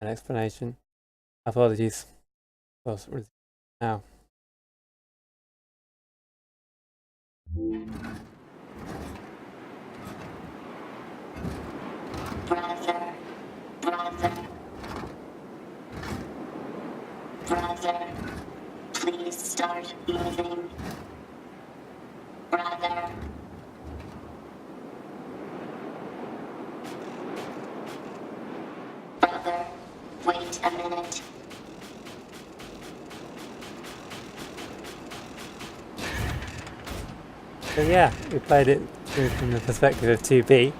an explanation. Apologies. Well, now. Brother, brother, brother, please start moving. Brother. Brother, wait a minute. So yeah, we played it from the perspective of 2B.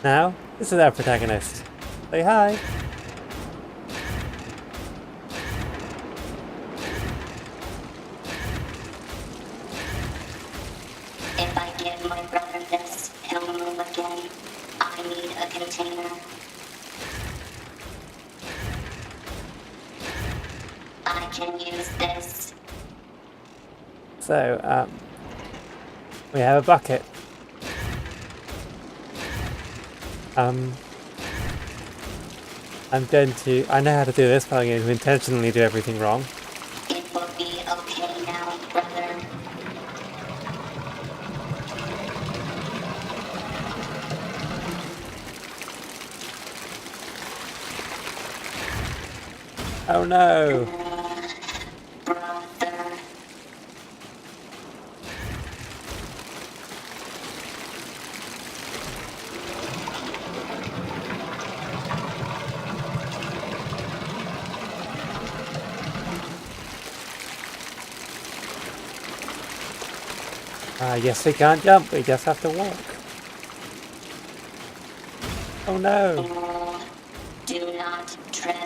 Now, this is our protagonist. Say hi! If I give my brother this, he'll move again. I need a container. I can use this. So, we have a bucket. I know how to do this, but I'm going to intentionally do everything wrong. It will be okay now, brother. Oh no! Brother. Yes, we can't jump, we just have to walk. Oh no! Do not trip.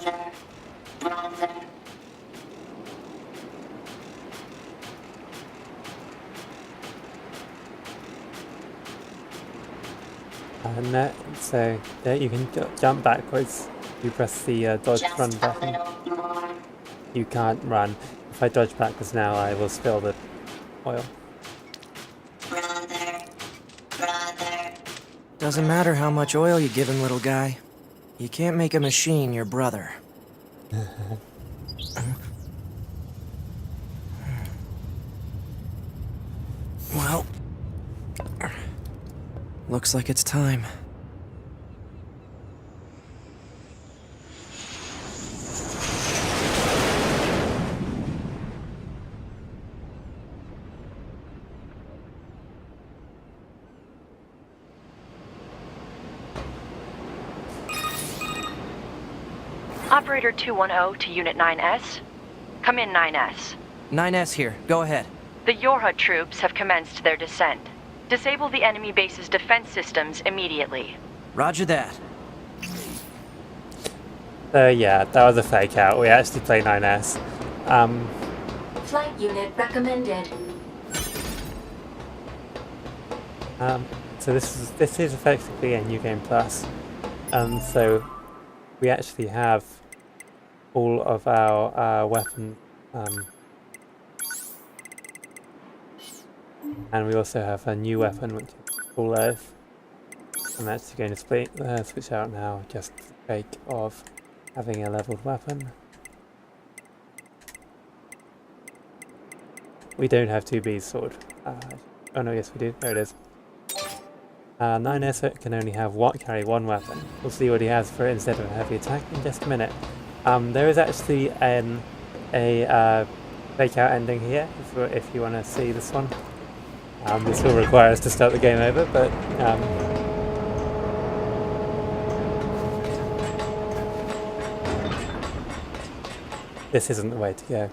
Brother, brother. So there you can jump backwards. You press the dodge Just run a button. little more. You can't run. If I dodge backwards now, I will spill the oil. Brother, brother. Doesn't matter how much oil you give him, little guy. You can't make a machine your brother. Well, looks like it's time. Operator 210 to Unit 9S. Come in, 9S. 9S here. Go ahead. The Yorha troops have commenced their descent. Disable the enemy base's defense systems immediately. Roger that. So yeah, that was a fake out. We actually play 9S. Flight unit recommended. So this is effectively a new game plus. So we actually have all of our weapons, and we also have a new weapon which is Full Earth. I'm actually going to switch out now just for the sake of having a leveled weapon. We don't have 2B's sword. Oh no, yes we do. There it is. 9S can only carry one weapon. We'll see what he has for it instead of a heavy attack in just a minute. There is actually a fake out ending here if you want to see this one. This will require us to start the game over, but this isn't the way to go.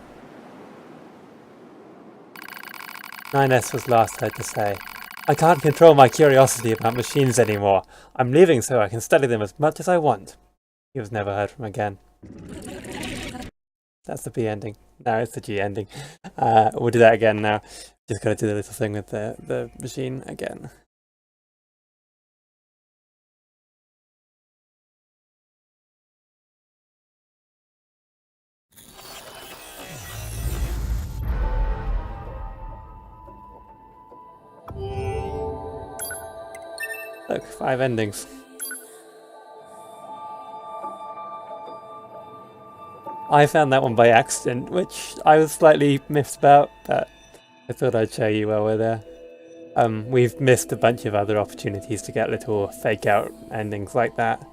9S was last heard to say, "I can't control my curiosity about machines anymore. I'm leaving so I can study them as much as I want." He was never heard from again. That's the B ending. No, it's the G ending. We'll do that again now. Just gotta do the little thing with the machine again. Look, 5 endings. I found that one by accident, which I was slightly miffed about, but I thought I'd show you while we're there. We've missed a bunch of other opportunities to get little fake out endings like that.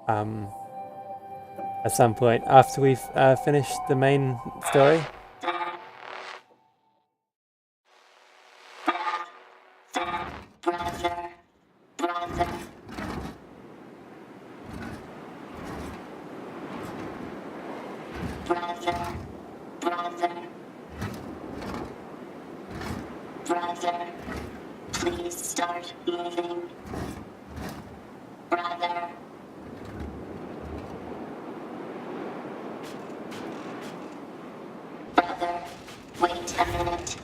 At some point after we've finished the main story. Brother, please start moving. Brother. Brother, wait a minute.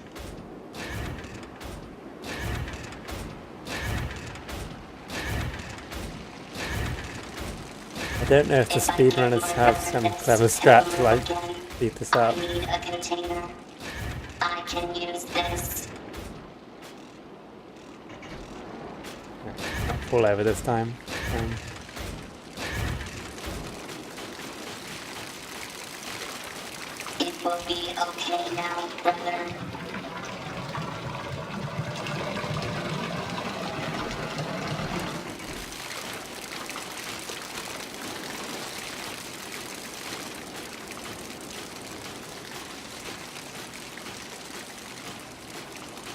I don't know if the speedrunners have some clever strat to like speed this up. I need a container. I can use this. Not fall over this time. It will be okay now, brother.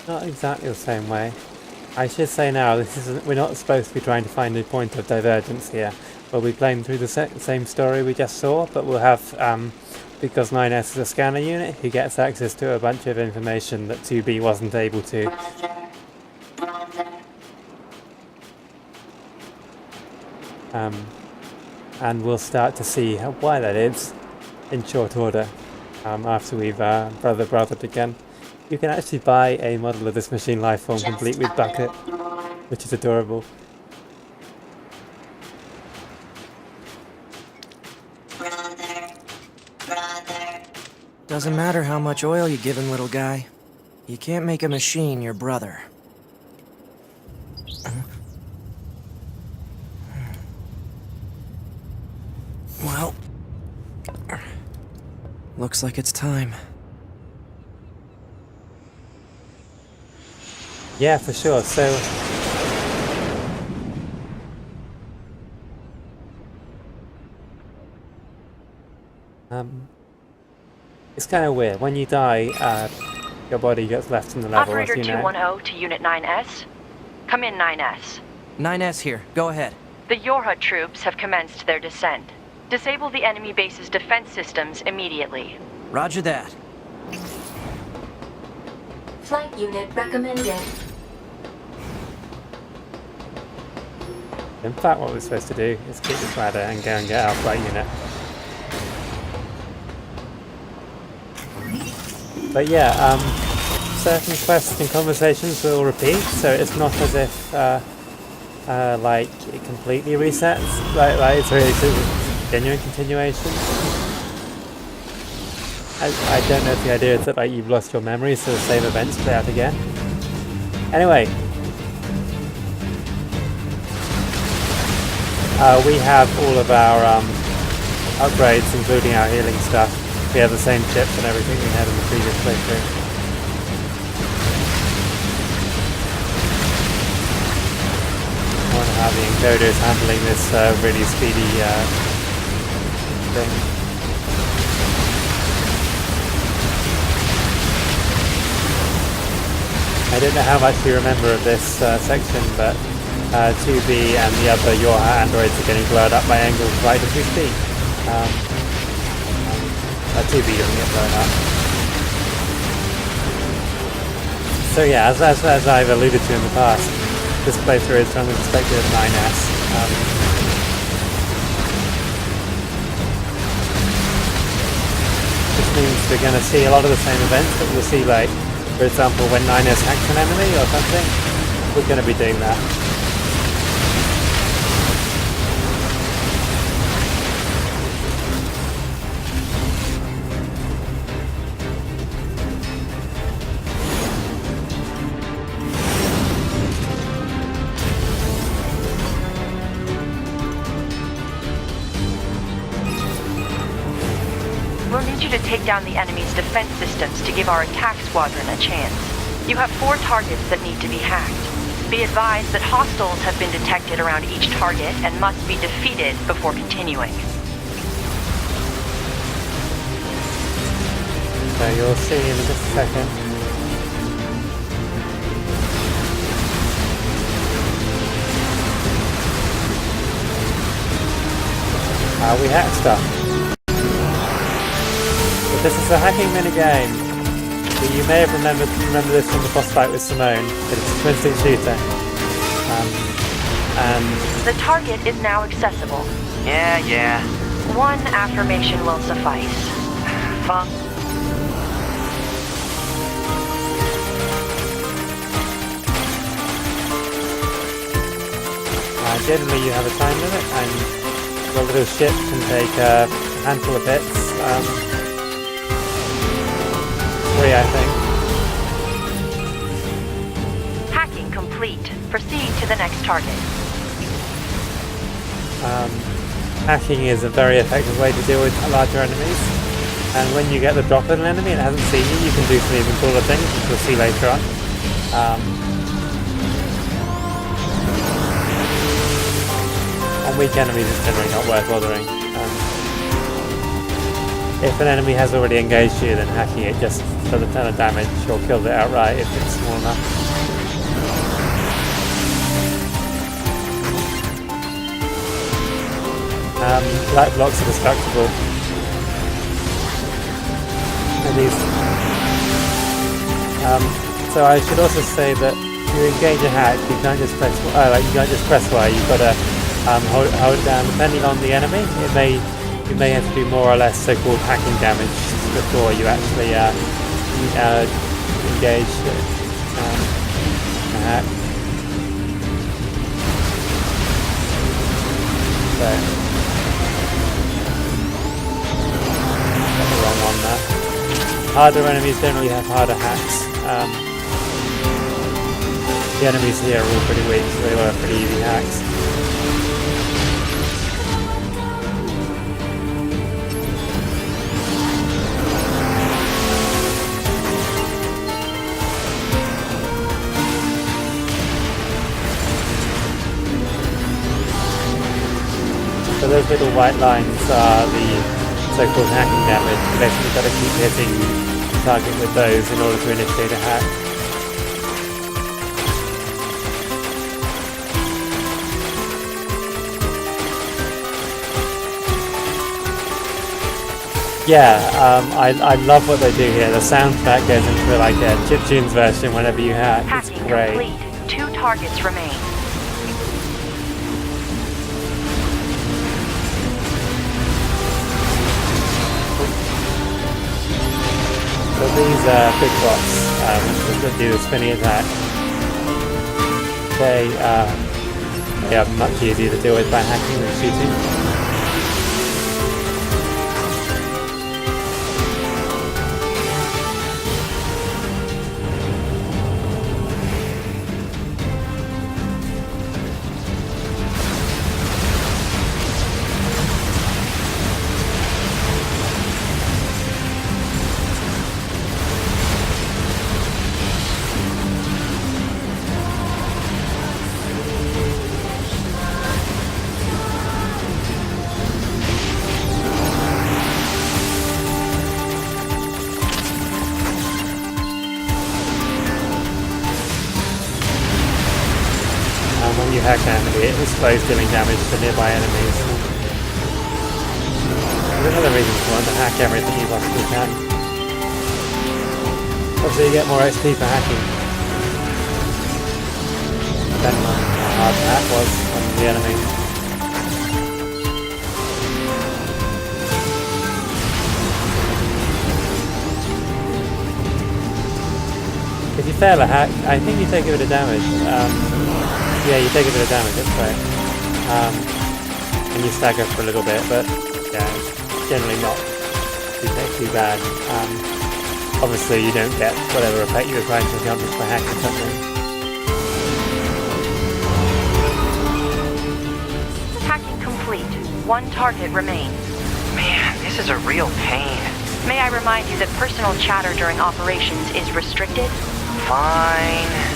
Not exactly the same way. I should say now, we're not supposed to be trying to find a point of divergence here. We'll be playing through the same story we just saw, but we'll have, because 9S is a scanner unit, he gets access to a bunch of information that 2B wasn't able to. Brother. And we'll start to see why that is in short order after we've brothered again. You can actually buy a model of this machine lifeform complete with bucket, which is adorable. Brother. Doesn't matter how much oil you give him, little guy. You can't make a machine your brother. Well, looks like it's time. Yeah, for sure. So, it's kind of weird. When you die, your body gets left in the level, Operator as you know. 210 to Unit 9S. Come in, 9S. 9S here. Go ahead. The Yorha troops have commenced their descent. Disable the enemy base's defense systems immediately. Roger that. Flight unit recommended. In fact, what we're supposed to do is keep this ladder and go and get our flight unit. But yeah, certain quests and conversations will repeat, so it's not as if like it completely resets. Like it's really a genuine continuation. I don't know if the idea is that like you've lost your memory, so the same events play out again. Anyway, we have all of our upgrades, including our healing stuff. We have the same chips and everything we had in the previous playthrough. I wonder how the encoder is handling this really speedy thing. I don't know how much you remember of this section, but 2B and the other Yorha androids are getting blown up by angles right as we speak. 2B doesn't get blown up. So yeah, as I've alluded to in the past, this playthrough is from the perspective of 9S. Which means we're going to see a lot of the same events that we'll see, like, for example, when 9S hacks an enemy or something, we're going to be doing that. We'll need you to take down the enemy's defense systems to give our attack squadron a chance. You have 4 targets that need to be hacked. Be advised that hostiles have been detected around each target and must be defeated before continuing. So you'll see in just a second. How we hack stuff. But this is a hacking minigame. But you may have remembered this from the boss fight with Simone, but it's a twin-stick shooter. And the target is now accessible. Yeah. 1 affirmation will suffice. Fun. Generally you have a time limit, and the little ship can take a handful of hits. 3, I think. Hacking complete. Proceed to the next target. Hacking is a very effective way to deal with larger enemies. And when you get the drop of an enemy and it hasn't seen you, you can do some even cooler things, which we'll see later on. On weak enemies, it's generally not worth bothering. If an enemy has already engaged you, then hacking it just for the ton of damage or kill it outright if it's small enough. Light blocks are destructible. So I should also say that if you engage a hack, you can't just press Y. You've got to hold it down. Depending on the enemy, you may have to do more or less so-called hacking damage before you actually engage a hack. So, got the wrong one there. Harder enemies generally have harder hacks. The enemies here are all pretty weak, so they were pretty easy hacks. So those little white lines are the so-called hacking damage. You basically got to keep hitting the target with those in order to initiate a hack. Yeah, I love what they do here. The soundtrack goes into like a chiptunes version whenever you hack. It's Hacking great. complete. 2 targets remain. So these big bots, that do the spinning attack, they are much easier to deal with by hacking than shooting. When you hack an enemy, it slows dealing damage to nearby enemies. There's another reason to want to hack everything you possibly can. Obviously you get more XP for hacking. depending on how hard that was on the enemy. If you fail a hack, I think you take a bit of damage. Yeah, you take a bit of damage, that's right. And you stagger for a little bit, but yeah, it's generally not too bad. Obviously you don't get whatever effect you were trying to accomplish by hacking something. Hacking complete. One target remains. Man, this is a real pain. May I remind you that personal chatter during operations is restricted? Fine.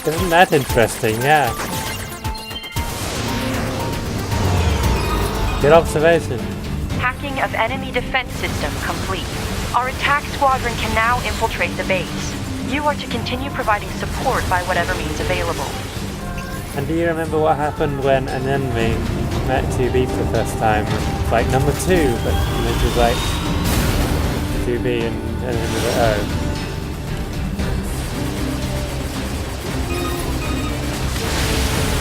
Isn't that interesting? Yeah. Good observation. Hacking of enemy defense system complete. Our attack squadron can now infiltrate the base. You are to continue providing support by whatever means available. And do you remember what happened when an enemy met 2B for the first time? Like number 2, but it was like 2B and then with O.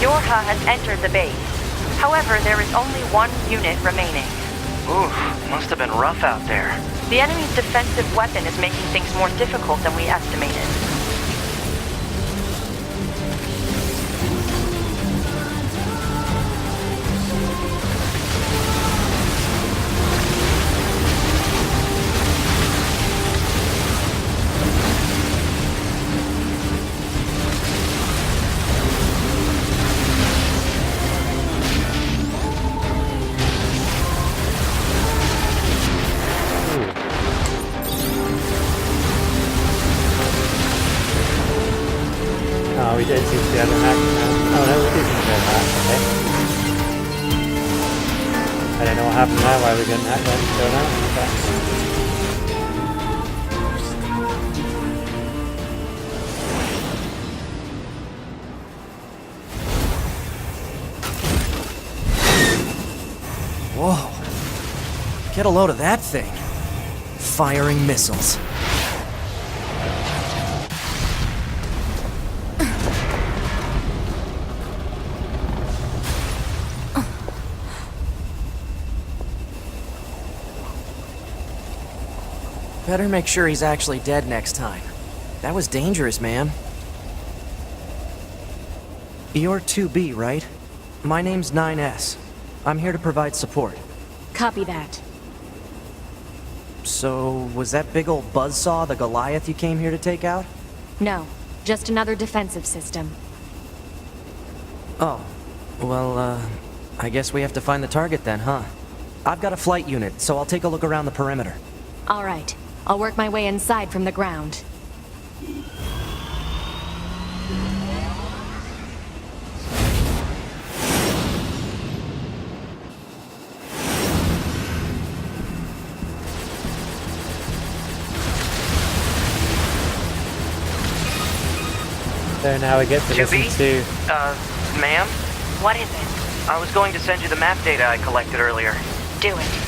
Yorha has entered the base. However, there is only one unit remaining. Oof, must have been rough out there. The enemy's defensive weapon is making things more difficult than we estimated. Oh, we don't seem to be able to hack now. Oh no, we do seem to be able to hack, okay. I don't know what happened there, why we couldn't hack then, don't know. Whoa. Get a load of that thing. Firing missiles. Better make sure he's actually dead next time. That was dangerous, man. You're 2B, right? My name's 9S. I'm here to provide support. Copy that. So, was that big old buzzsaw the Goliath you came here to take out? No, just another defensive system. Oh. Well, I guess we have to find the target then, huh? I've got a flight unit, so I'll take a look around the perimeter. All right. I'll work my way inside from the ground. So now we get to 2B? listen to... Ma'am? What is it? I was going to send you the map data I collected earlier. Do it.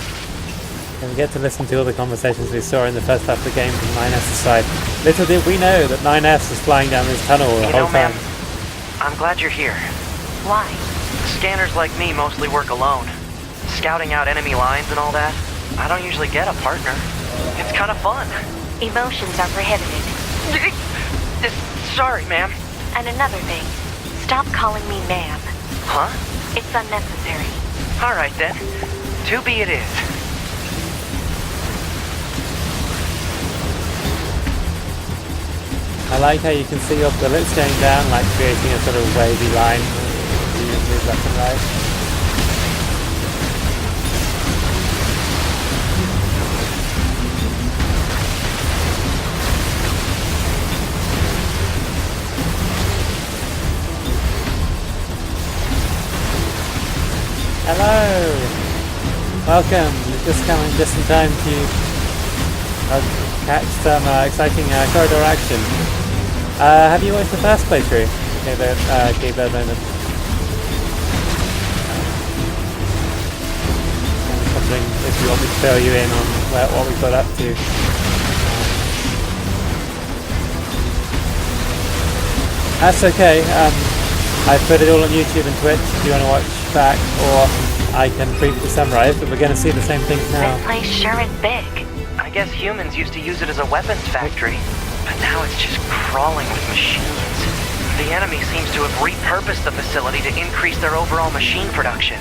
And we get to listen to all the conversations we saw in the first half of the game from 9S's side. Little did we know that 9S was flying down this tunnel the You whole know, ma'am, time. I'm glad you're here. Why? Scanners like me mostly work alone. Scouting out enemy lines and all that. I don't usually get a partner. It's kind of fun. Emotions are prohibited. Sorry, ma'am. And another thing, stop calling me ma'am. Huh? It's unnecessary. Alright then. 2B it is. I like how you can see your bullets going down, like creating a sort of wavy line. You move left and right. Hello! Welcome! You've just come in just in time to catch some exciting corridor action. Have you watched the first playthrough? Gave that moment. I'm just wondering if you want me to fill you in on what we got up to. That's okay. I put it all on YouTube and Twitch if you want to watch back, or I can briefly summarize, but we're going to see the same things now. This place sure is big. I guess humans used to use it as a weapons factory, but now it's just crawling with machines. The enemy seems to have repurposed the facility to increase their overall machine production.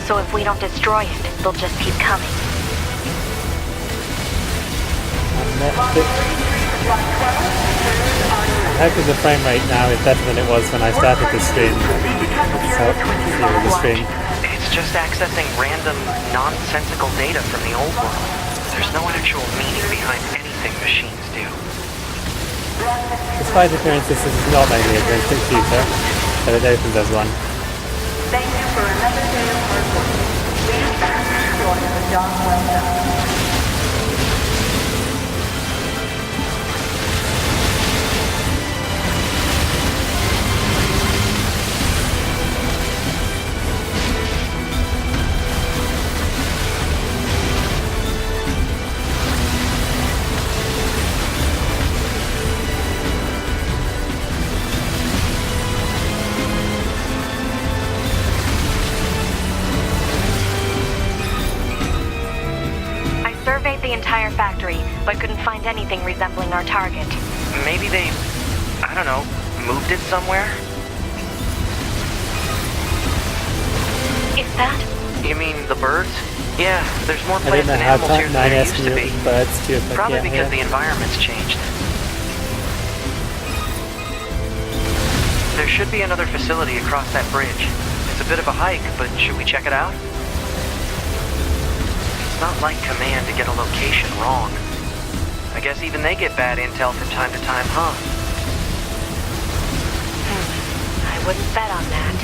So if we don't destroy it, they'll just keep coming. I hope the frame rate now is better than it was when I started the stream. It's helped with the stream. It's just accessing random, nonsensical data from the old world. There's no actual meaning behind anything machines do. Despite appearances, this is not mainly a great computer, but it opens as one. Thank you for another day of hard work. Please join the job well done. The entire factory, but couldn't find anything resembling our target. Maybe they, I don't know, moved it somewhere? Is that? You mean the birds? Yeah, there's more I didn't plants know and how animals here than there 9S used to be. birds too. Probably because the environment's changed. There should be another facility across that bridge. It's a bit of a hike, but should we check it out? It's not like Command to get a location wrong. I guess even they get bad intel from time to time, huh? I wouldn't bet on that.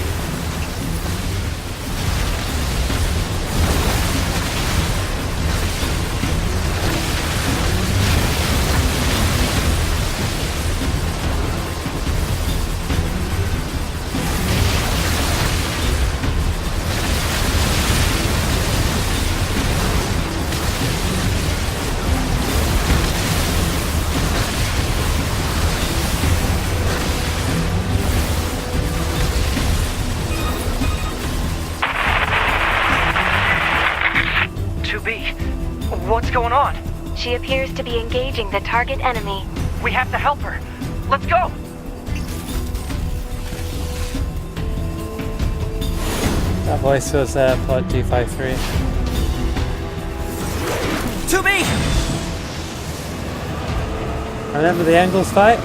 What's going on? She appears to be engaging the target enemy. We have to help her. Let's go! That voice was Pod 253. 2B! Remember the angles fight?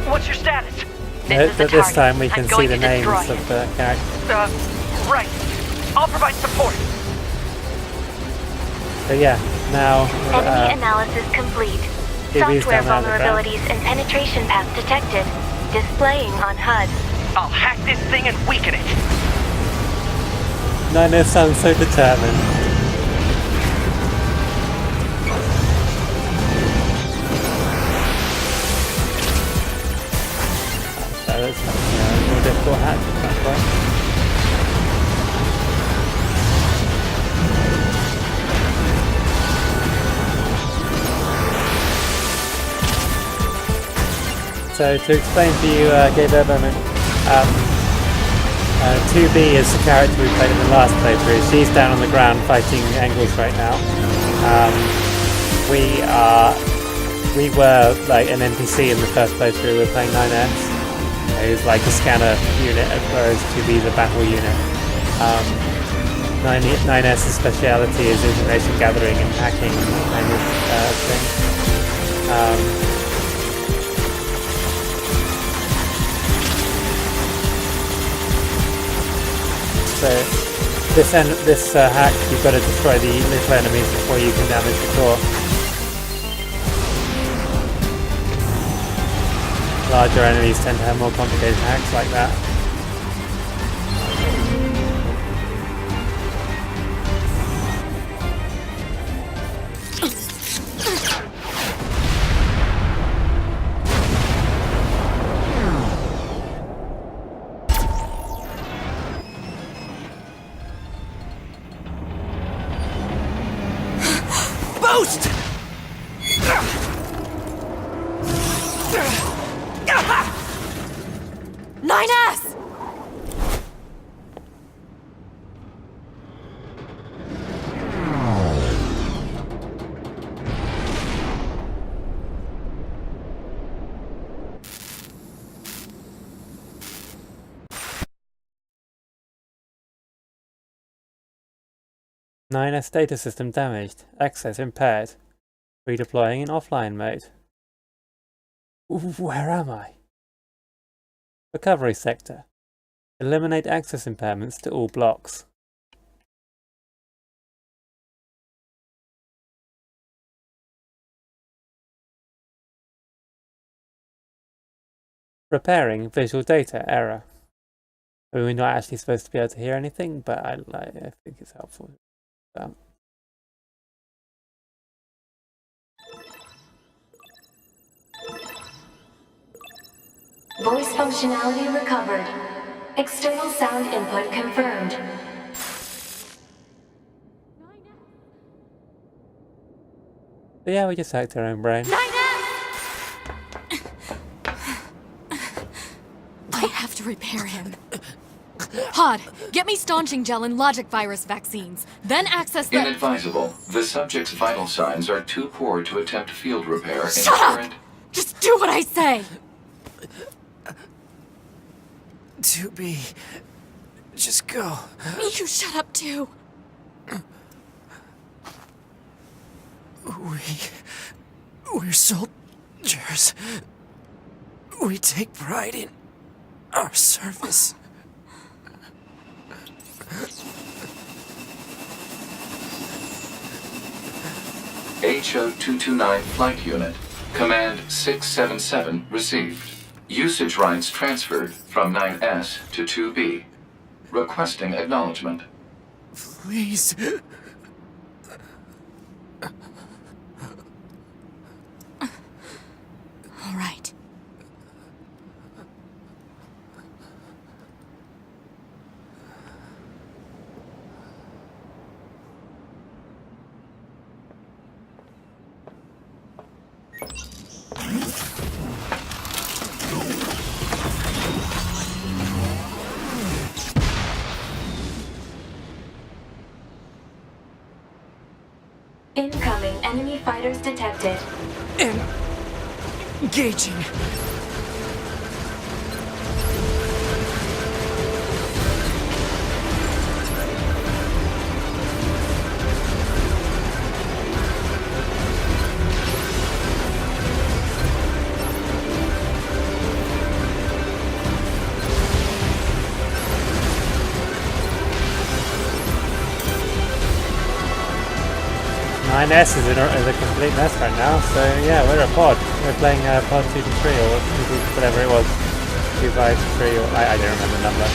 What's your status? This time we can I'm see going the to names destroy of the characters. Right. I'll provide support. So yeah, now Enemy analysis complete. TV's Software down there on the ground. vulnerabilities and penetration paths detected. Displaying on HUD. I'll hack this thing and weaken it. Nino sounds so determined. That's a more difficult hack at that point. So to explain to you, Gabe Eberman, 2B is the character we played in the last playthrough. She's down on the ground fighting Engels right now. We were like an NPC in the first playthrough. We were playing 9S. Who's like a scanner unit, whereas 2B is a battle unit. 9S's speciality is information gathering and hacking kind of thing. So this hack, you've got to destroy the little enemies before you can damage the core. Larger enemies tend to have more complicated hacks like that. Boost! 9S! NieR's data system damaged. Access impaired. Redeploying in offline mode. Where am I? Recovery sector. Eliminate access impairments to all blocks. Repairing visual data error. We're not actually supposed to be able to hear anything, but I think it's helpful. Voice functionality recovered. External sound input confirmed. But yeah, we just hacked our own brain. 9S! I have to repair him. Pod, get me staunching gel and logic virus vaccines. Then access the— Inadvisable. The subject's vital signs are too poor to attempt field repair. Shut up! Just do what I say! 2B. Just go. You shut up too. We're soldiers. We take pride in our service. HO-229 Flight Unit. Command 677 received. Usage rights transferred from 9S to 2B. Requesting acknowledgement. Please. All right. Incoming enemy fighters detected. Engaging. NieR is a complete mess right now, so yeah, we're a pod. We're playing pod 2 to 3 or whatever it was. 2, 5, 3 or I don't remember the number.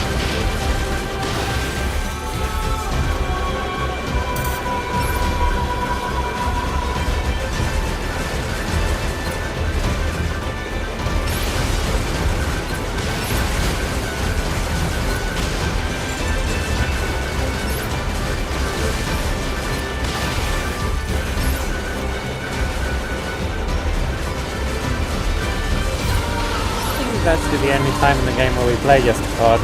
That's the only time in the game where we play just a pod.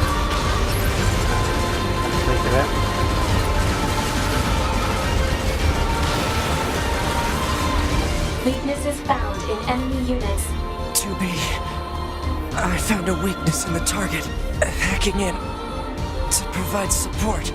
units. 2B, I found a weakness in the target. Hacking in to provide support.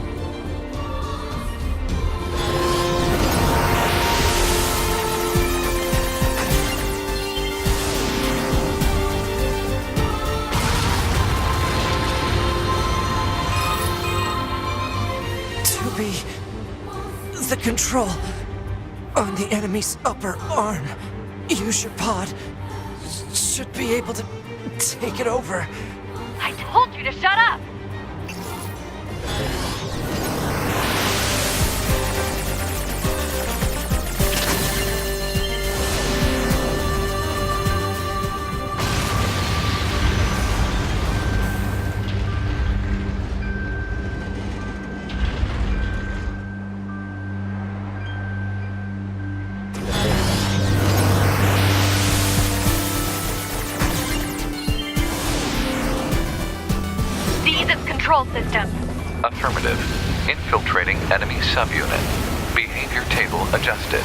The control on the enemy's upper arm. Use your pod. Should be able to take it over. I told you to shut up! Control system. Affirmative. Infiltrating enemy subunit. Behavior table adjusted.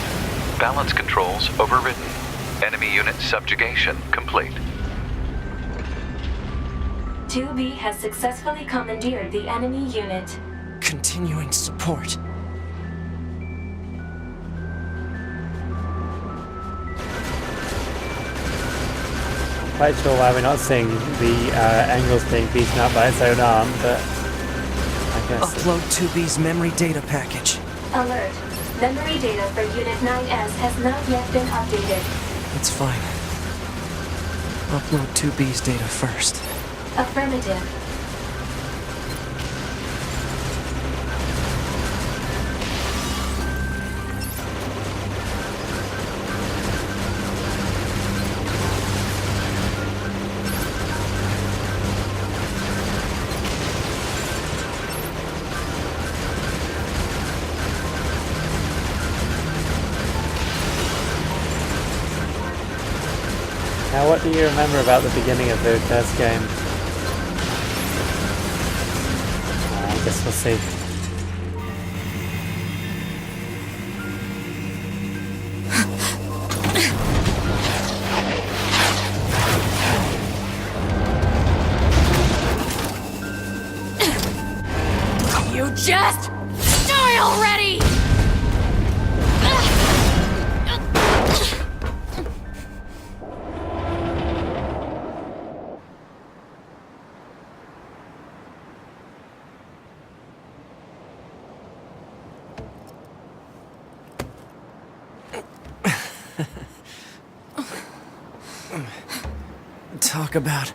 Balance controls overridden. Enemy unit subjugation complete. 2B has successfully commandeered the enemy unit. Continuing support. Quite sure why we're not seeing the angles being beaten up by its own arm, but I guess. Upload 2B's memory data package. Alert. Memory data for Unit 9S has not yet been updated. It's fine. Upload 2B's data first. Affirmative. Now, what do you remember about the beginning of the first game? I guess we'll see. You just die already! Talk about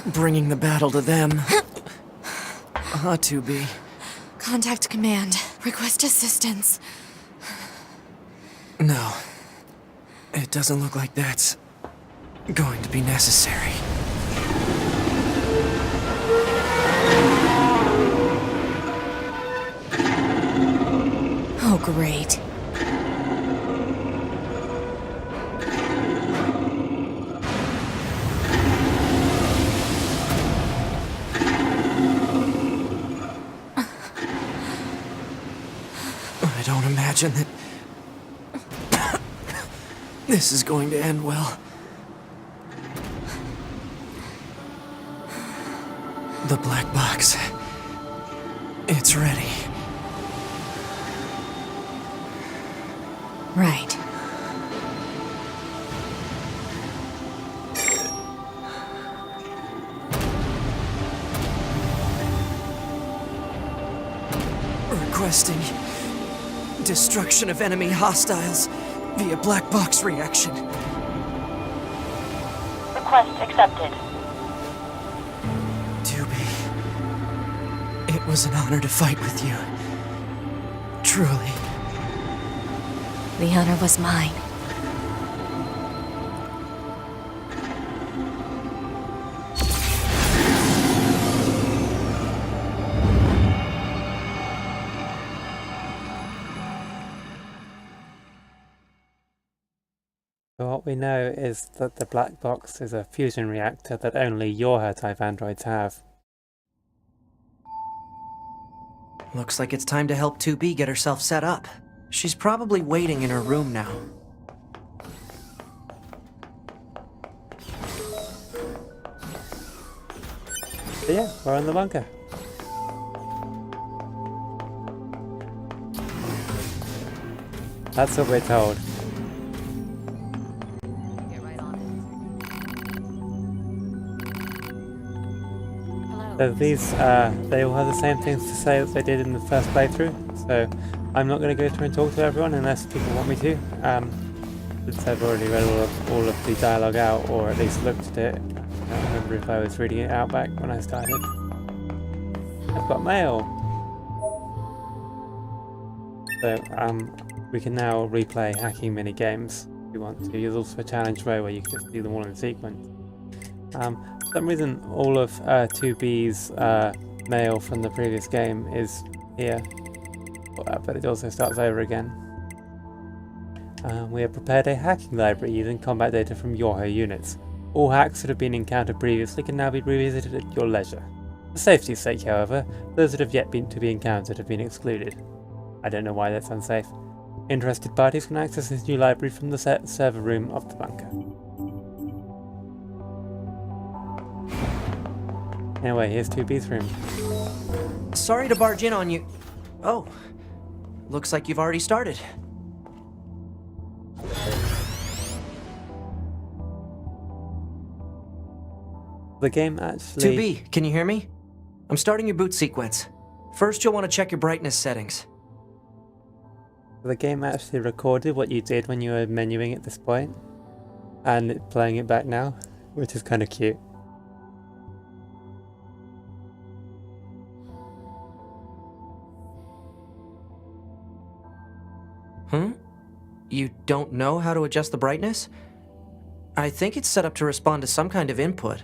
bringing the battle to them. 2B. Contact command. Request assistance. No. It doesn't look like that's going to be necessary. Oh, great. I don't imagine that this is going to end well. The black box. It's ready. Right. Requesting destruction of enemy hostiles via black box reaction. Request accepted. 2B. It was an honor to fight with you. Truly. The honor was mine. So what we know is that the black box is a fusion reactor that only your type androids have. Looks like it's time to help 2B get herself set up. She's probably waiting in her room now. So yeah, we're in the bunker. That's what we're told. Get right on it. Hello. So these, they all have the same things to say that they did in the first playthrough. So I'm not going to go through and talk to everyone unless people want me to. Since I've already read all of the dialogue out, or at least looked at it. I don't remember if I was reading it out back when I started. I've got mail. So we can now replay hacking mini games if you want to. There's also a challenge mode where you can just do them all in sequence. For some reason, all of 2B's mail from the previous game is here, but it also starts over again. We have prepared a hacking library using combat data from Yoho units. All hacks that have been encountered previously can now be revisited at your leisure. For safety's sake, however, those that have yet to be encountered have been excluded. I don't know why that's unsafe. Interested parties can access this new library from the server room of the bunker. Anyway, here's 2B's room. Sorry to barge in on you. Oh, looks like you've already started. The game actually... 2B, can you hear me? I'm starting your boot sequence. First, you'll want to check your brightness settings. The game actually recorded what you did when you were menuing at this point, and it's playing it back now, which is kind of cute. You don't know how to adjust the brightness? I think it's set up to respond to some kind of input.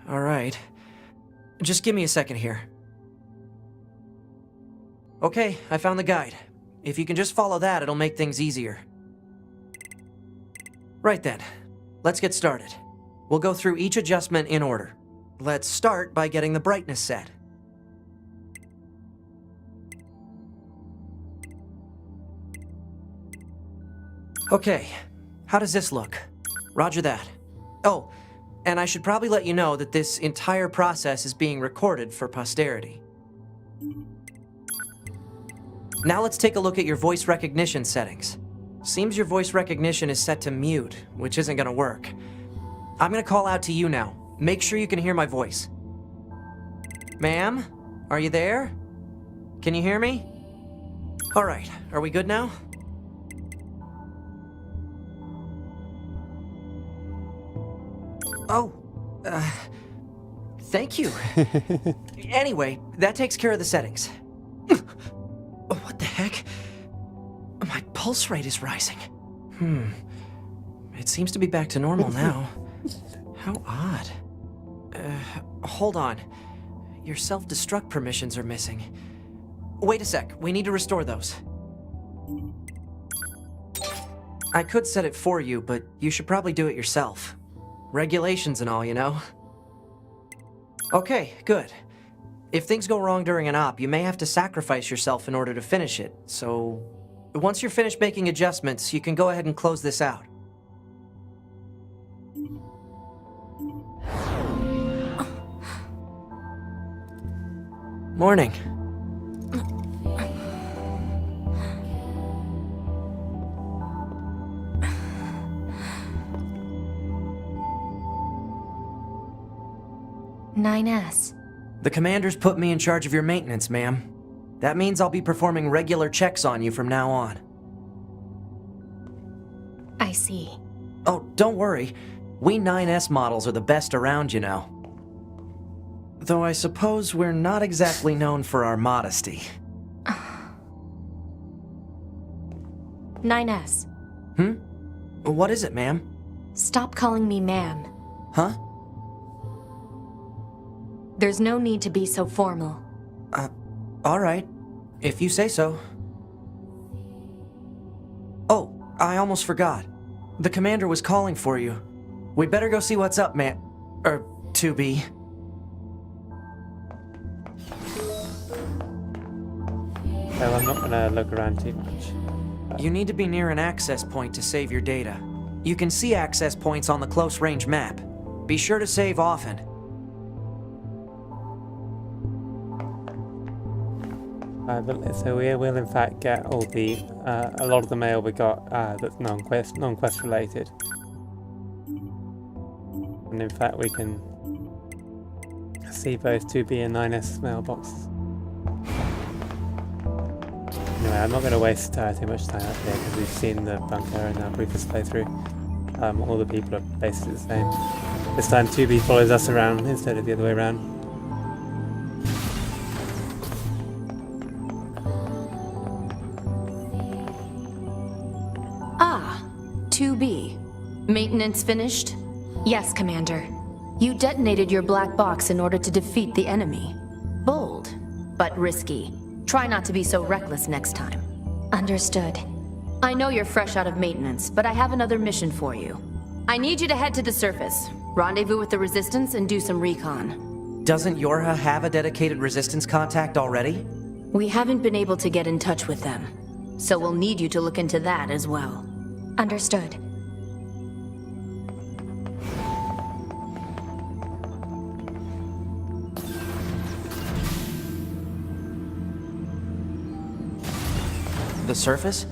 Alright. Just give me a second here. Okay, I found the guide. If you can just follow that, it'll make things easier. Right then, let's get started. We'll go through each adjustment in order. Let's start by getting the brightness set. Okay, how does this look? Roger that. Oh, and I should probably let you know that this entire process is being recorded for posterity. Now let's take a look at your voice recognition settings. Seems your voice recognition is set to mute, which isn't gonna work. I'm gonna call out to you now. Make sure you can hear my voice. Ma'am, are you there? Can you hear me? All right, are we good now? Oh, thank you. Anyway, that takes care of the settings. What the heck? My pulse rate is rising. It seems to be back to normal now. How odd. Hold on. Your self-destruct permissions are missing. Wait a sec, we need to restore those. I could set it for you, but you should probably do it yourself. Regulations and all, you know. Okay, good. If things go wrong during an op, you may have to sacrifice yourself in order to finish it, so... Once you're finished making adjustments, you can go ahead and close this out. Morning. NieR. The commander's put me in charge of your maintenance, ma'am. That means I'll be performing regular checks on you from now on. I see. Oh, don't worry. We 9S models are the best around, you know. Though I suppose we're not exactly known for our modesty. NieR. What is it, ma'am? Stop calling me ma'am. Huh? There's no need to be so formal. All right. If you say so. Oh, I almost forgot. The commander was calling for you. We'd better go see what's up, man. 2B. So I'm not going to look around too much. You need to be near an access point to save your data. You can see access points on the close-range map. Be sure to save often. So we will in fact get all the a lot of the mail we got that's non-quest related, and in fact we can see both 2B and 9S mailboxes. Anyway, I'm not going to waste too much time up here because we've seen the bunker in our previous playthrough. All the people are basically the same. This time 2B follows us around instead of the other way around. Ah, 2B. Maintenance finished? Yes, Commander. You detonated your black box in order to defeat the enemy. Bold, but risky. Try not to be so reckless next time. Understood. I know you're fresh out of maintenance, but I have another mission for you. I need you to head to the surface, rendezvous with the Resistance, and do some recon. Doesn't Yorha have a dedicated Resistance contact already? We haven't been able to get in touch with them, so we'll need you to look into that as well. Understood. The surface?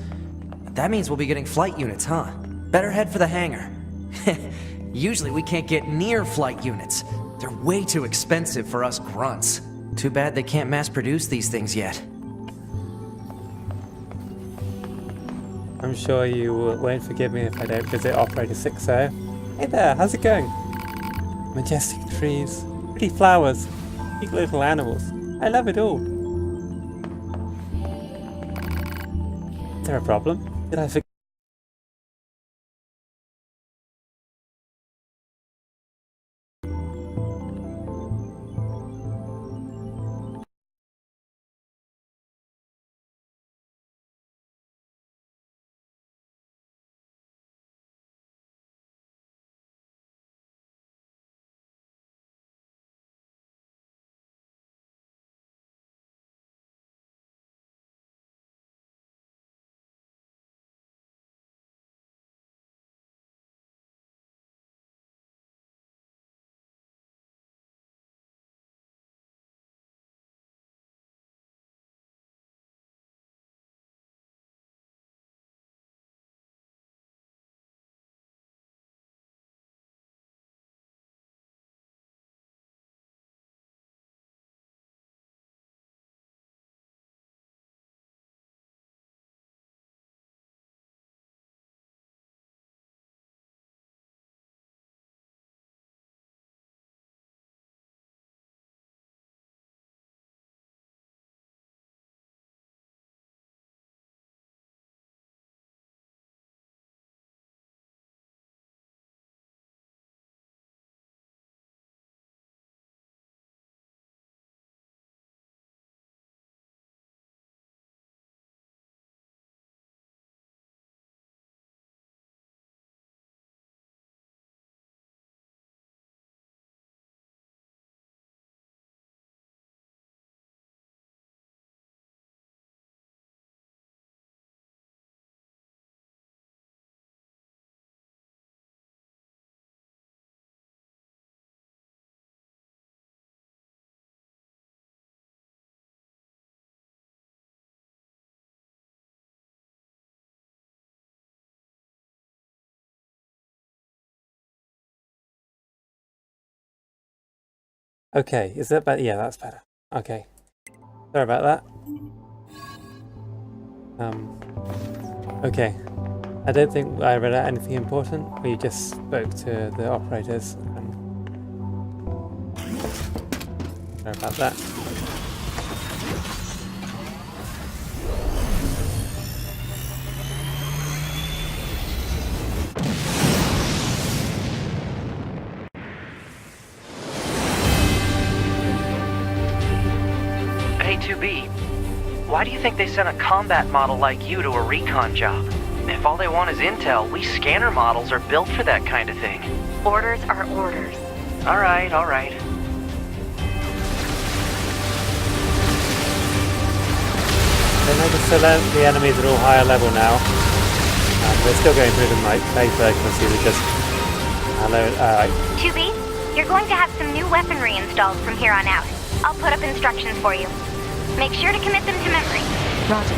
That means we'll be getting flight units, huh? Better head for the hangar. Usually we can't get near flight units. They're way too expensive for us grunts. Too bad they can't mass produce these things yet. I'm sure you won't forgive me if I don't visit Operator 60. Hey there, how's it going? Majestic trees, pretty flowers, cute little animals. I love it all. Is there a problem? Did I forget? Okay, is that better? Yeah, that's better. Okay. Sorry about that. Okay. I don't think I read out anything important. We just spoke to the operators. Sorry about that. Hey, 2B, why do you think they sent a combat model like you to a recon job? If all they want is intel, we scanner models are built for that kind of thing. Orders are orders. Alright, alright. They notice so that the enemies are all higher level now. We're still going through them like paper because we were just like 2B, you're going to have some new weaponry installed from here on out. I'll put up instructions for you. Make sure to commit them to memory. Roger.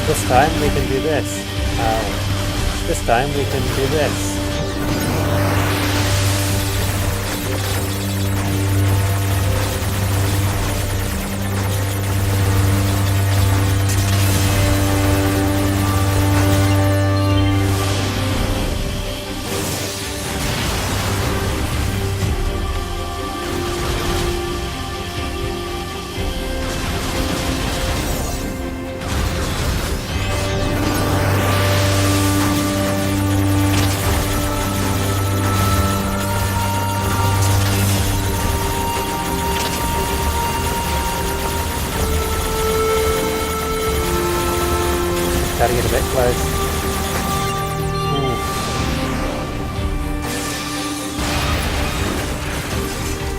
this time we can do this. This time we can do this. Gotta get a bit close. Ooh.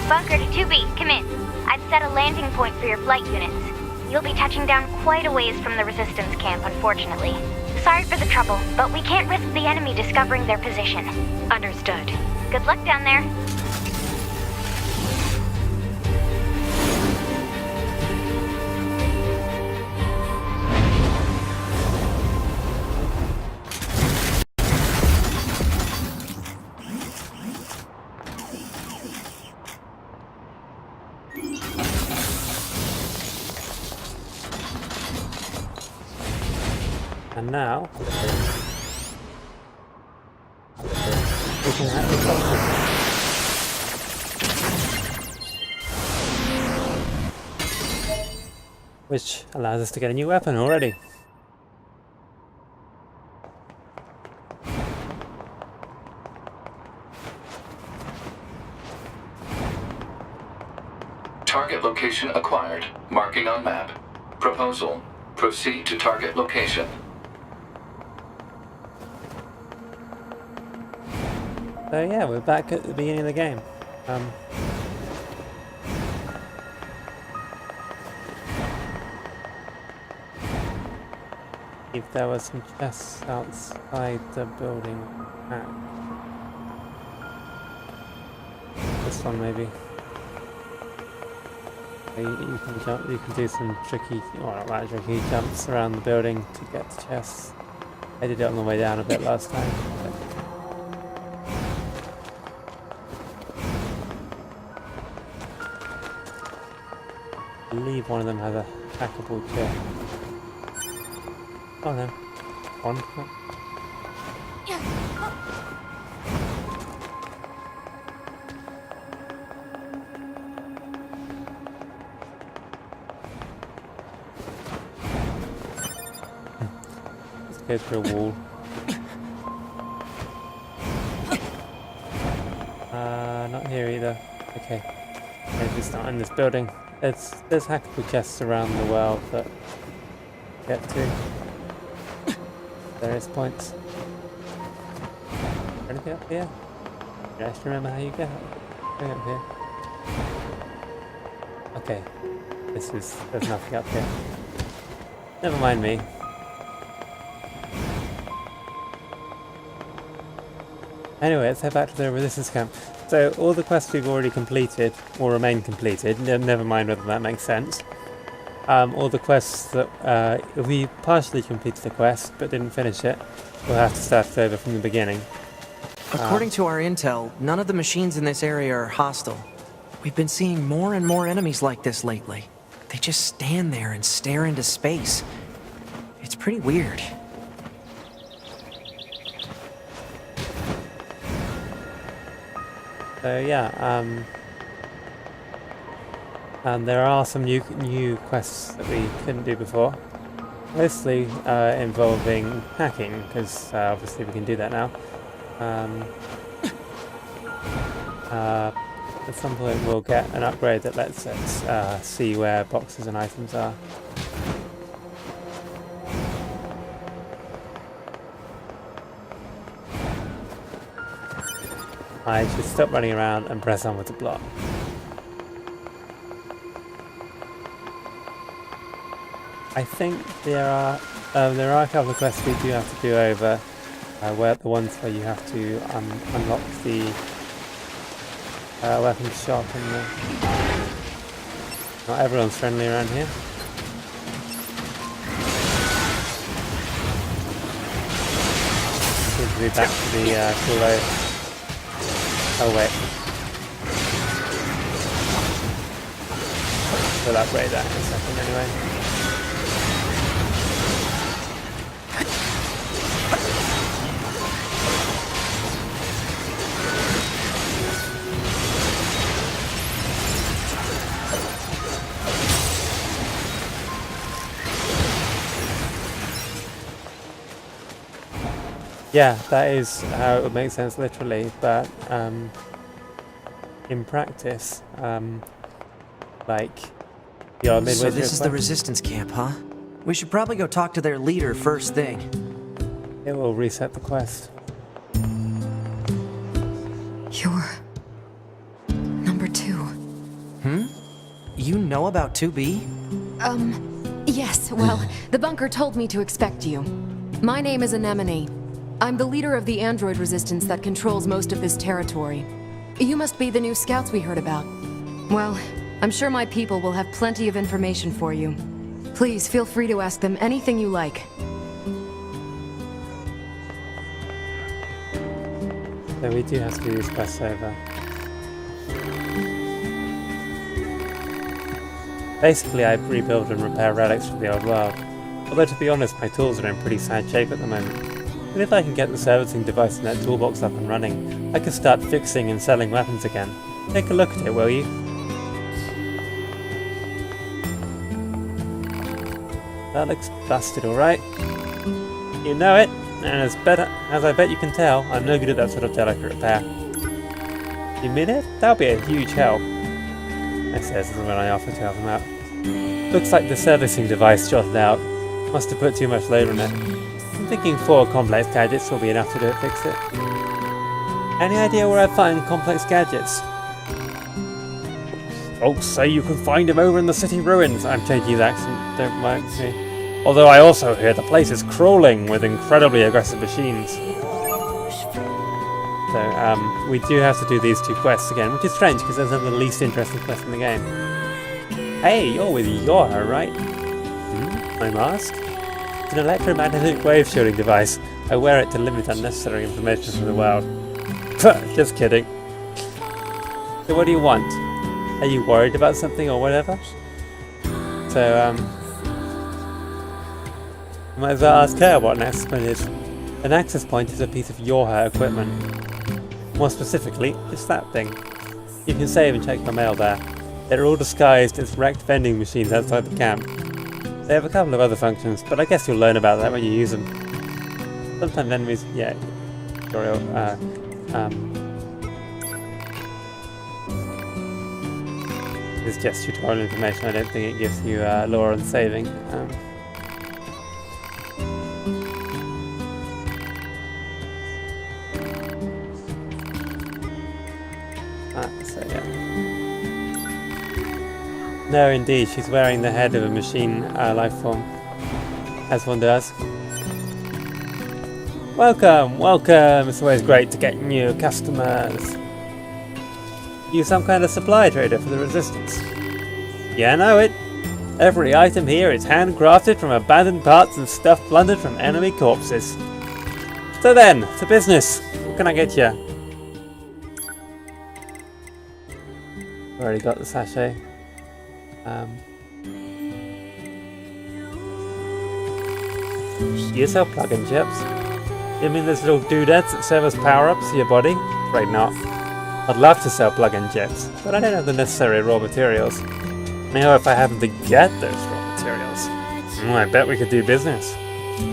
Bunker to 2B, come in. I've set a landing point for your flight units. You'll be touching down quite a ways from the resistance camp, unfortunately. Sorry for the trouble, but we can't risk the enemy discovering their position. Understood. Good luck down there. And now we can have the boxes. Which allows us to get a new weapon already. Target location acquired. Marking on map. Proposal. Proceed to target location. So yeah, we're back at the beginning of the game. If there was some chests outside the building. This one maybe. You can jump. You can do some tricky, well, not that tricky, jumps around the building to get to chests. I did it on the way down a bit last time. But I believe one of them has a hackable chest. Oh no, one. Go through a wall. Not here either. Okay. Maybe it's not in this building. There's hackable chests around the world that get to various points. Anything up here? I just remember how you get going up here. Okay. There's nothing up here. Never mind me. Anyway, let's head back to the resistance camp. So all the quests we've already completed will remain completed. Never mind whether that makes sense. All the quests that if we partially completed the quest but didn't finish it, we'll have to start over from the beginning. According to our intel, none of the machines in this area are hostile. We've been seeing more and more enemies like this lately. They just stand there and stare into space. It's pretty weird. So yeah, and there are some new quests that we couldn't do before, mostly involving hacking, because obviously we can do that now. At some point we'll get an upgrade that lets us see where boxes and items are. I should stop running around and press on with the block. I think there are a couple of quests we do have to do over, where the ones where you have to unlock the weapons shop, and not everyone's friendly around here. Seems to be back to the cool old. Oh wait. We'll upgrade that in a second anyway. Yeah, that is how it would make sense literally, but in practice, like, you're midway So through this a is the quest, resistance camp, huh? We should probably go talk to their leader first thing. it will reset the quest. You're number 2. You know about 2B? Yes, well, the bunker told me to expect you. My name is Anemone. I'm the leader of the android resistance that controls most of this territory. You must be the new scouts we heard about. Well, I'm sure my people will have plenty of information for you. Please feel free to ask them anything you like. So we do have to do these quests over. Basically, I rebuild and repair relics from the old world. Although to be honest, my tools are in pretty sad shape at the moment. But if I can get the servicing device in that toolbox up and running, I can start fixing and selling weapons again. Take a look at it, will you? That looks busted, alright. You know it, and as I bet you can tell, I'm no good at that sort of delicate repair. You mean it? That'll be a huge help, I says when I offer to help him out. Looks like the servicing device jotted out. Must have put too much load on it. I'm thinking 4 complex gadgets will be enough to fix it. Any idea where I'd find complex gadgets? Folks say you can find them over in the city ruins. I'm changing his accent, don't mind me. Although I also hear the place is crawling with incredibly aggressive machines. So, we do have to do these 2 quests again, which is strange because those are the least interesting quests in the game. Hey, you're with NieR, right? My mask? It's an electromagnetic wave shielding device. I wear it to limit unnecessary information from the world. Just kidding. So what do you want? Are you worried about something or whatever? So, you might as well ask her what an access point is. An access point is a piece of NieR equipment. More specifically, it's that thing. You can save and check the mail there. They're all disguised as wrecked vending machines outside the camp. They have a couple of other functions, but I guess you'll learn about that when you use them. Sometimes enemies, yeah, it's just tutorial information. I don't think it gives you lore and saving. So yeah. No, indeed, she's wearing the head of a machine life form, as one does. Welcome, welcome! It's always great to get new customers. You some kind of supply trader for the Resistance? Yeah, I know it. Every item here is handcrafted from abandoned parts and stuff plundered from enemy corpses. So then, to business. What can I get you? Already got the sachet. You sell plug-in chips? You mean those little doodads that serve as power-ups to your body? Afraid not. I'd love to sell plug-in chips, but I don't have the necessary raw materials. Now if I happen to get those raw materials, I bet we could do business.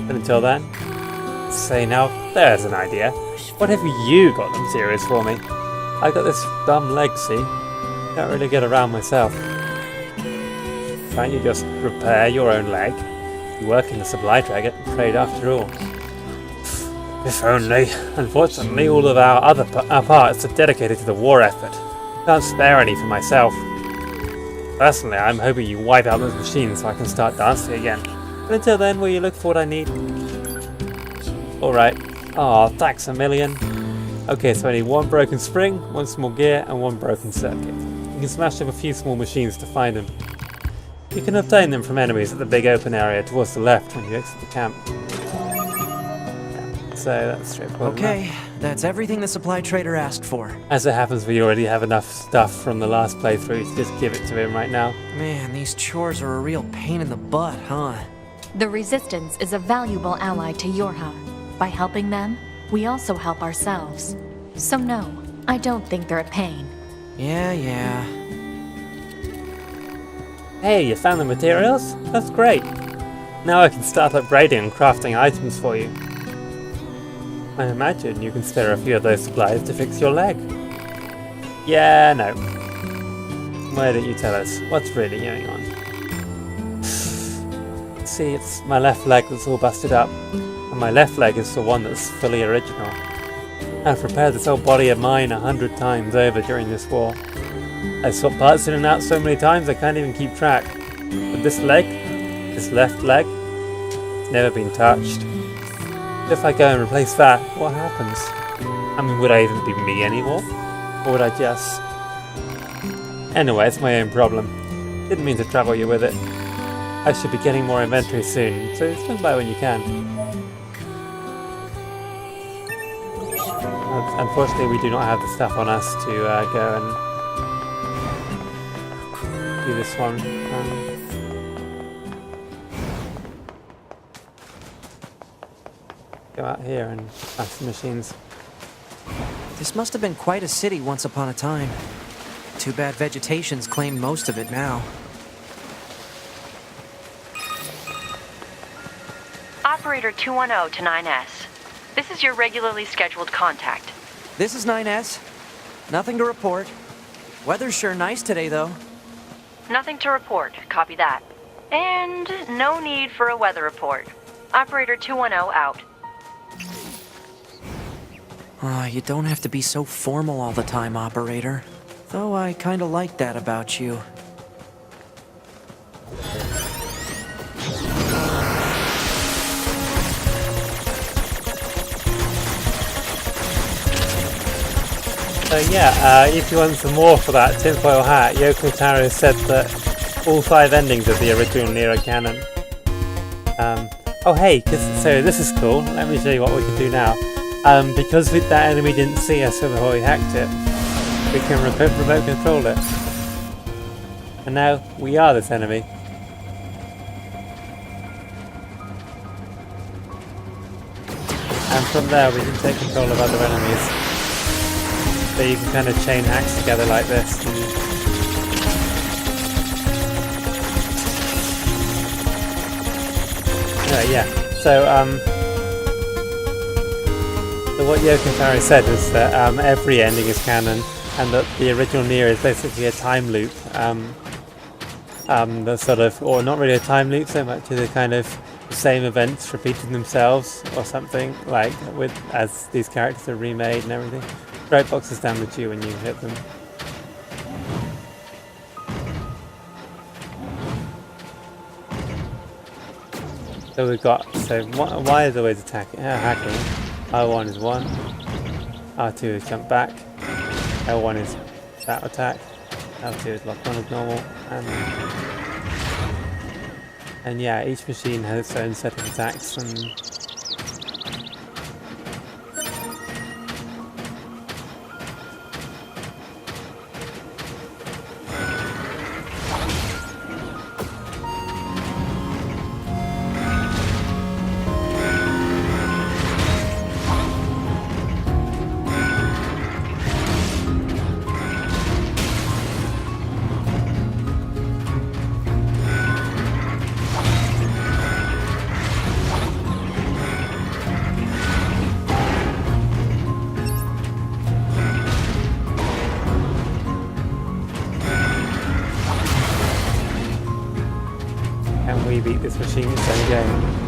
But until then, say now, there's an idea. What have you got the materials for me? I got this dumb leg, see? Can't really get around myself. Can't you just repair your own leg? You work in the supply trade after all. If only. Unfortunately, all of our other parts are dedicated to the war effort. Can't spare any for myself. Personally, I'm hoping you wipe out those machines so I can start dancing again. But until then, will you look for what I need? Alright. Aw, thanks a million. Okay, so I need one broken spring, one small gear, and one broken circuit. You can smash up a few small machines to find them. You can obtain them from enemies at the big open area towards the left when you exit the camp. So that's straightforward. Okay, that's everything the supply trader asked for. As it happens, we already have enough stuff from the last playthrough to just give it to him right now. Man, these chores are a real pain in the butt, huh? The Resistance is a valuable ally to Yorha. By helping them, we also help ourselves. So no, I don't think they're a pain. Yeah. Hey, you found the materials? That's great. Now I can start upgrading and crafting items for you. I imagine you can spare a few of those supplies to fix your leg. Yeah, no. Why don't you tell us what's really going on? See, it's my left leg that's all busted up, and my left leg is the one that's fully original. I've repaired this whole body of mine 100 times over during this war. I've swapped parts in and out so many times I can't even keep track. But this leg, this left leg, it's never been touched. If I go and replace that, what happens? I mean, would I even be me anymore? Or would I just... Anyway, it's my own problem. Didn't mean to trouble you with it. I should be getting more inventory soon, so swing by when you can. Unfortunately, we do not have the stuff on us to go and do this one. Go out here and smash the machines. This must have been quite a city once upon a time. Too bad vegetation's claimed most of it now. Operator 210 to 9S. This is your regularly scheduled contact. This is 9S. Nothing to report. Weather's sure nice today, though. Nothing to report. Copy that. And no need for a weather report. Operator 210 out. You don't have to be so formal all the time, operator. Though I kinda like that about you. So yeah, if you want some more for that tinfoil hat, Yoko Taro said that all 5 endings of the original NieR are canon. Oh hey, so this is cool. Let me show you what we can do now. Because that enemy didn't see us before we hacked it, we can remote control it. And now we are this enemy. And from there we can take control of other enemies. So you can kind of chain hacks together like this. Yeah. So what Yoko Taro said was that every ending is canon, and that the original NieR is basically a time loop. The sort of, or not really a time loop so much as a kind of the same events repeating themselves or something, like as these characters are remade and everything. Right boxes damage you when you hit them. So we've got, Y is always hacking. R1 is 1, R2 is jump back, L1 is that attack, L2 is lock on as normal, and yeah, each machine has its own set of attacks, and me beat this machine its own game.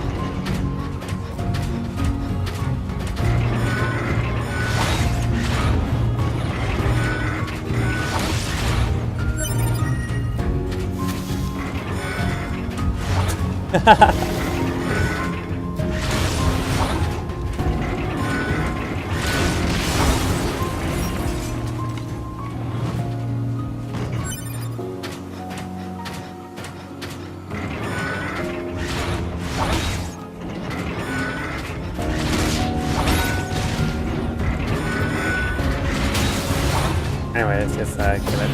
Anyway, let's just kill it.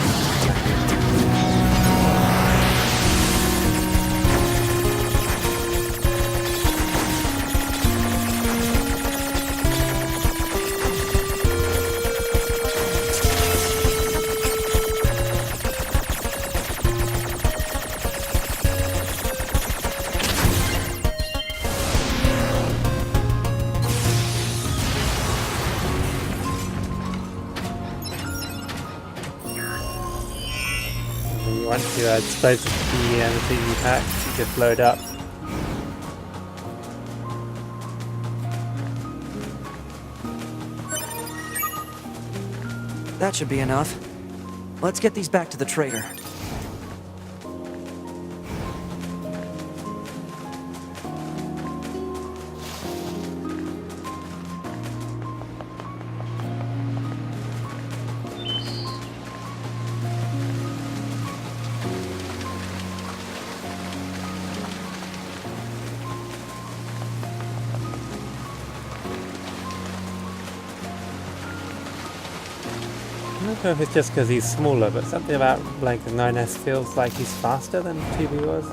Once you dispose of the TV packs, you just load up. That should be enough. Let's get these back to the trader. I don't know if it's just because he's smaller, but something about like the 9S feels like he's faster than 2B was.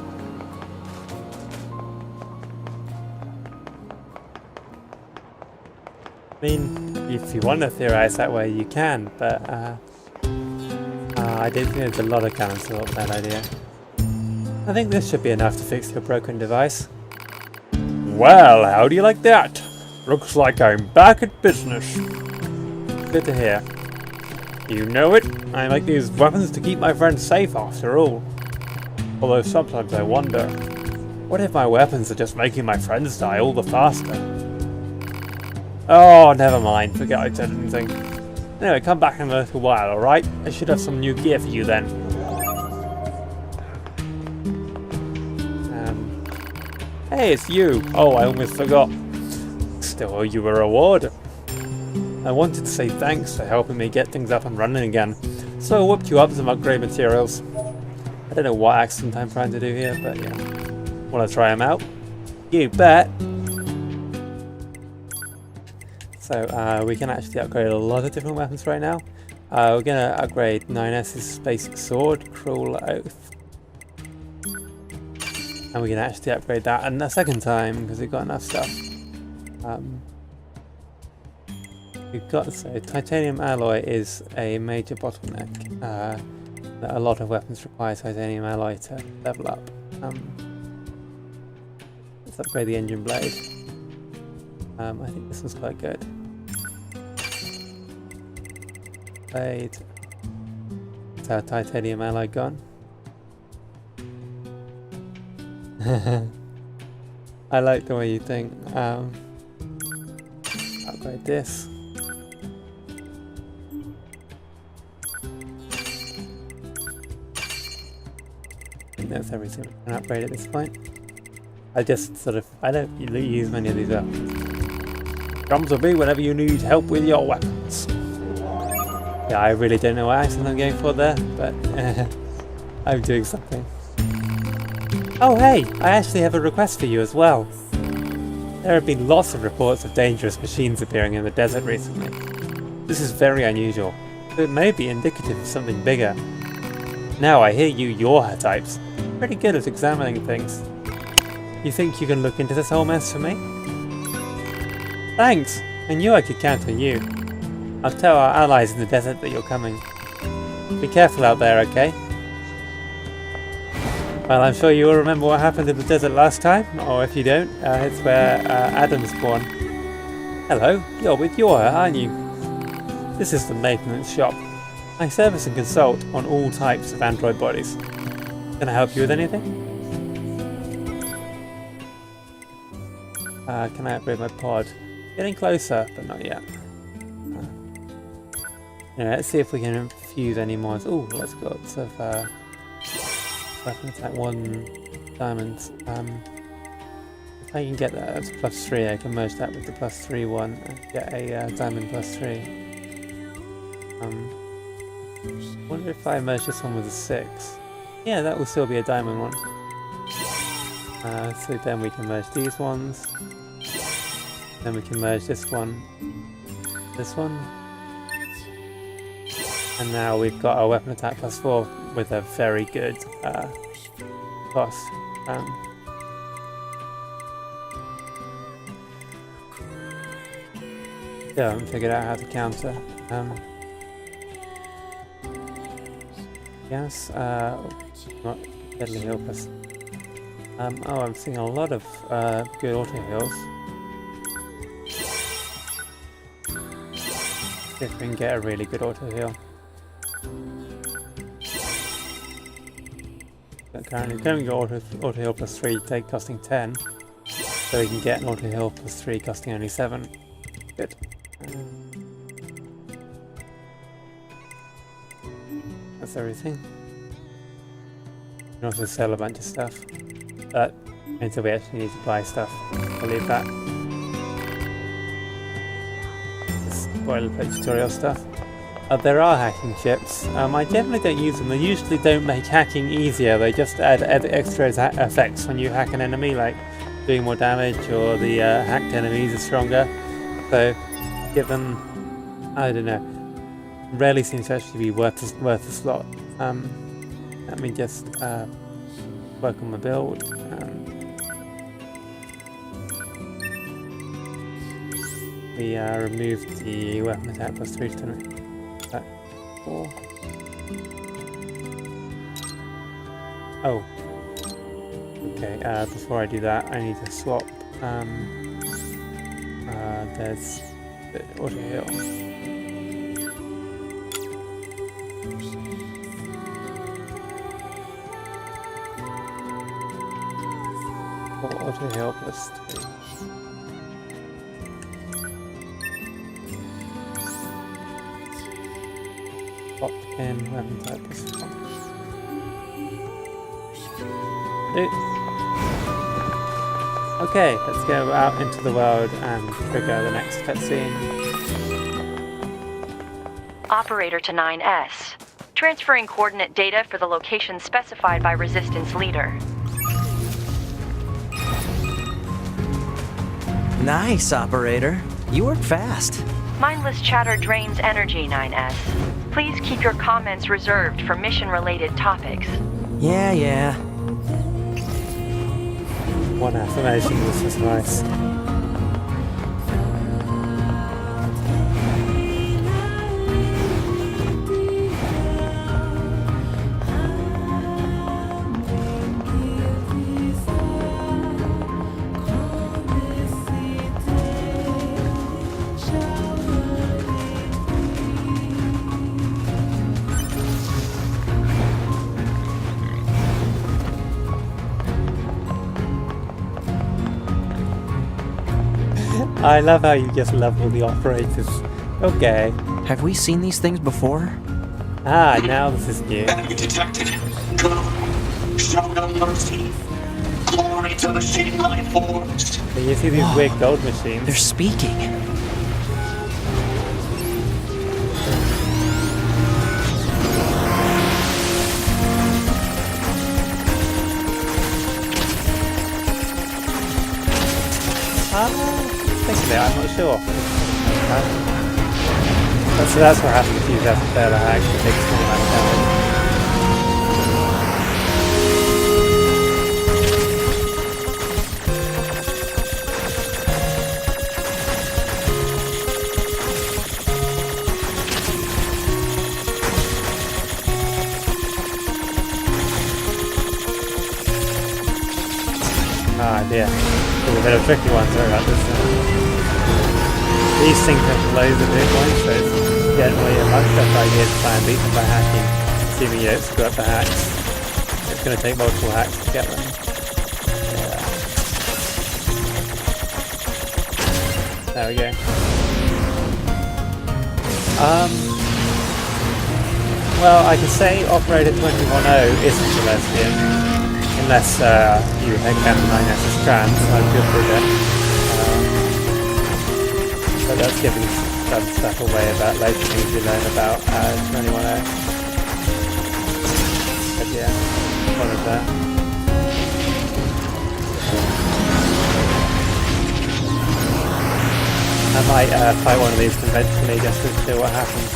I mean, if you want to theorize that way, you can, but I don't think there's a lot of cannons to support that idea. I think this should be enough to fix your broken device. Well, how do you like that? Looks like I'm back at business. Good to hear. You know it, I make these weapons to keep my friends safe after all. Although sometimes I wonder, what if my weapons are just making my friends die all the faster? Oh, never mind, forget I said anything. Anyway, come back in a little while, alright? I should have some new gear for you then. Hey, it's you! Oh, I almost forgot. Still owe you a reward. I wanted to say thanks for helping me get things up and running again, so I whipped you up some upgrade materials. I don't know what accent I'm trying to do here, but yeah. Wanna try them out? You bet! So, we can actually upgrade a lot of different weapons right now. We're gonna upgrade 9S's basic sword, Cruel Oath. And we can actually upgrade that a second time, because we've got enough stuff. We've got, so titanium alloy is a major bottleneck. That a lot of weapons require titanium alloy to level up. Let's upgrade the engine blade. I think this one's quite good. Blade. Is our titanium alloy gone? I like the way you think. Upgrade this. I think that's everything we can upgrade at this point. I just sort of, I don't use many of these weapons. Come to me whenever you need help with your weapons. Yeah, I really don't know what accent I'm going for there, but I'm doing something. Oh hey, I actually have a request for you as well. There have been lots of reports of dangerous machines appearing in the desert recently. This is very unusual, but it may be indicative of something bigger. Now I hear you Yorha types, pretty good at examining things. You think you can look into this whole mess for me? Thanks! I knew I could count on you. I'll tell our allies in the desert that you're coming. Be careful out there, okay? Well, I'm sure you all remember what happened in the desert last time, or if you don't, it's where Adam's born. Hello, you're with Yorha, aren't you? This is the maintenance shop. I service and consult on all types of android bodies. Can I help you with anything? can I upgrade my pod? Getting closer, but not yet. Yeah, let's see if we can infuse any more. Oh, lots of weapon attack 1 diamonds. If I can get that as +3, I can merge that with the +3 one and get a diamond +3. I wonder if I merge this one with a 6. Yeah, that will still be a diamond one. So then we can merge these ones. Then we can merge this one. And now we've got a weapon attack +4 with a very good cost. Still haven't figured out how to counter. Yes, not deadly heal plus. Oh, I'm seeing a lot of good auto heals. See if we can get a really good auto heal. But currently, we got auto heal +3, costing 10, so we can get an auto heal +3 costing only 7. Good. That's everything. You can also sell a bunch of stuff, but until we actually need to buy stuff, I'll leave that. This boilerplate tutorial stuff. There are hacking chips. I generally don't use them. They usually don't make hacking easier. They just add extra effects when you hack an enemy, like doing more damage or the hacked enemies are stronger. So give them, I don't know, rarely seems to actually be worth a slot. Let me just work on my build. We removed the weapon attack +3 to attack 4. Oh. Okay, before I do that, I need to swap. There's the auto heal. Auto heal +3. Pop in weapon type +1. Okay, let's go out into the world and trigger the next cutscene. Operator to 9S. Transferring coordinate data for the location specified by Resistance Leader. Nice, operator. You work fast. Mindless chatter drains energy, 9S. Please keep your comments reserved for mission-related topics. Yeah. One affirmation was just nice. I love how you just level the operators. Okay. Have we seen these things before? Ah, now this is new. Enemy detected. Go. Show no mercy. Glory to machine life forms. So you see these weird gold machines. They're speaking. Basically, I'm not sure. So that's what happens if you have to fail a hack. It takes a small amount of damage. Ah, dear. It's a bit of a tricky one, sorry about this. These things have loads of hit points, so it's generally a much better idea to try and beat them by hacking, assuming you don't screw up the hacks. It's going to take multiple hacks to get them. Yeah. There we go. Well, I can say Operator 210 isn't a lesbian, unless you encounter 9S's trans, so I'm good with it. But that's giving some stuff away about later things you learn about 210. But yeah, one of that. I might fight one of these conventionally just to see what happens.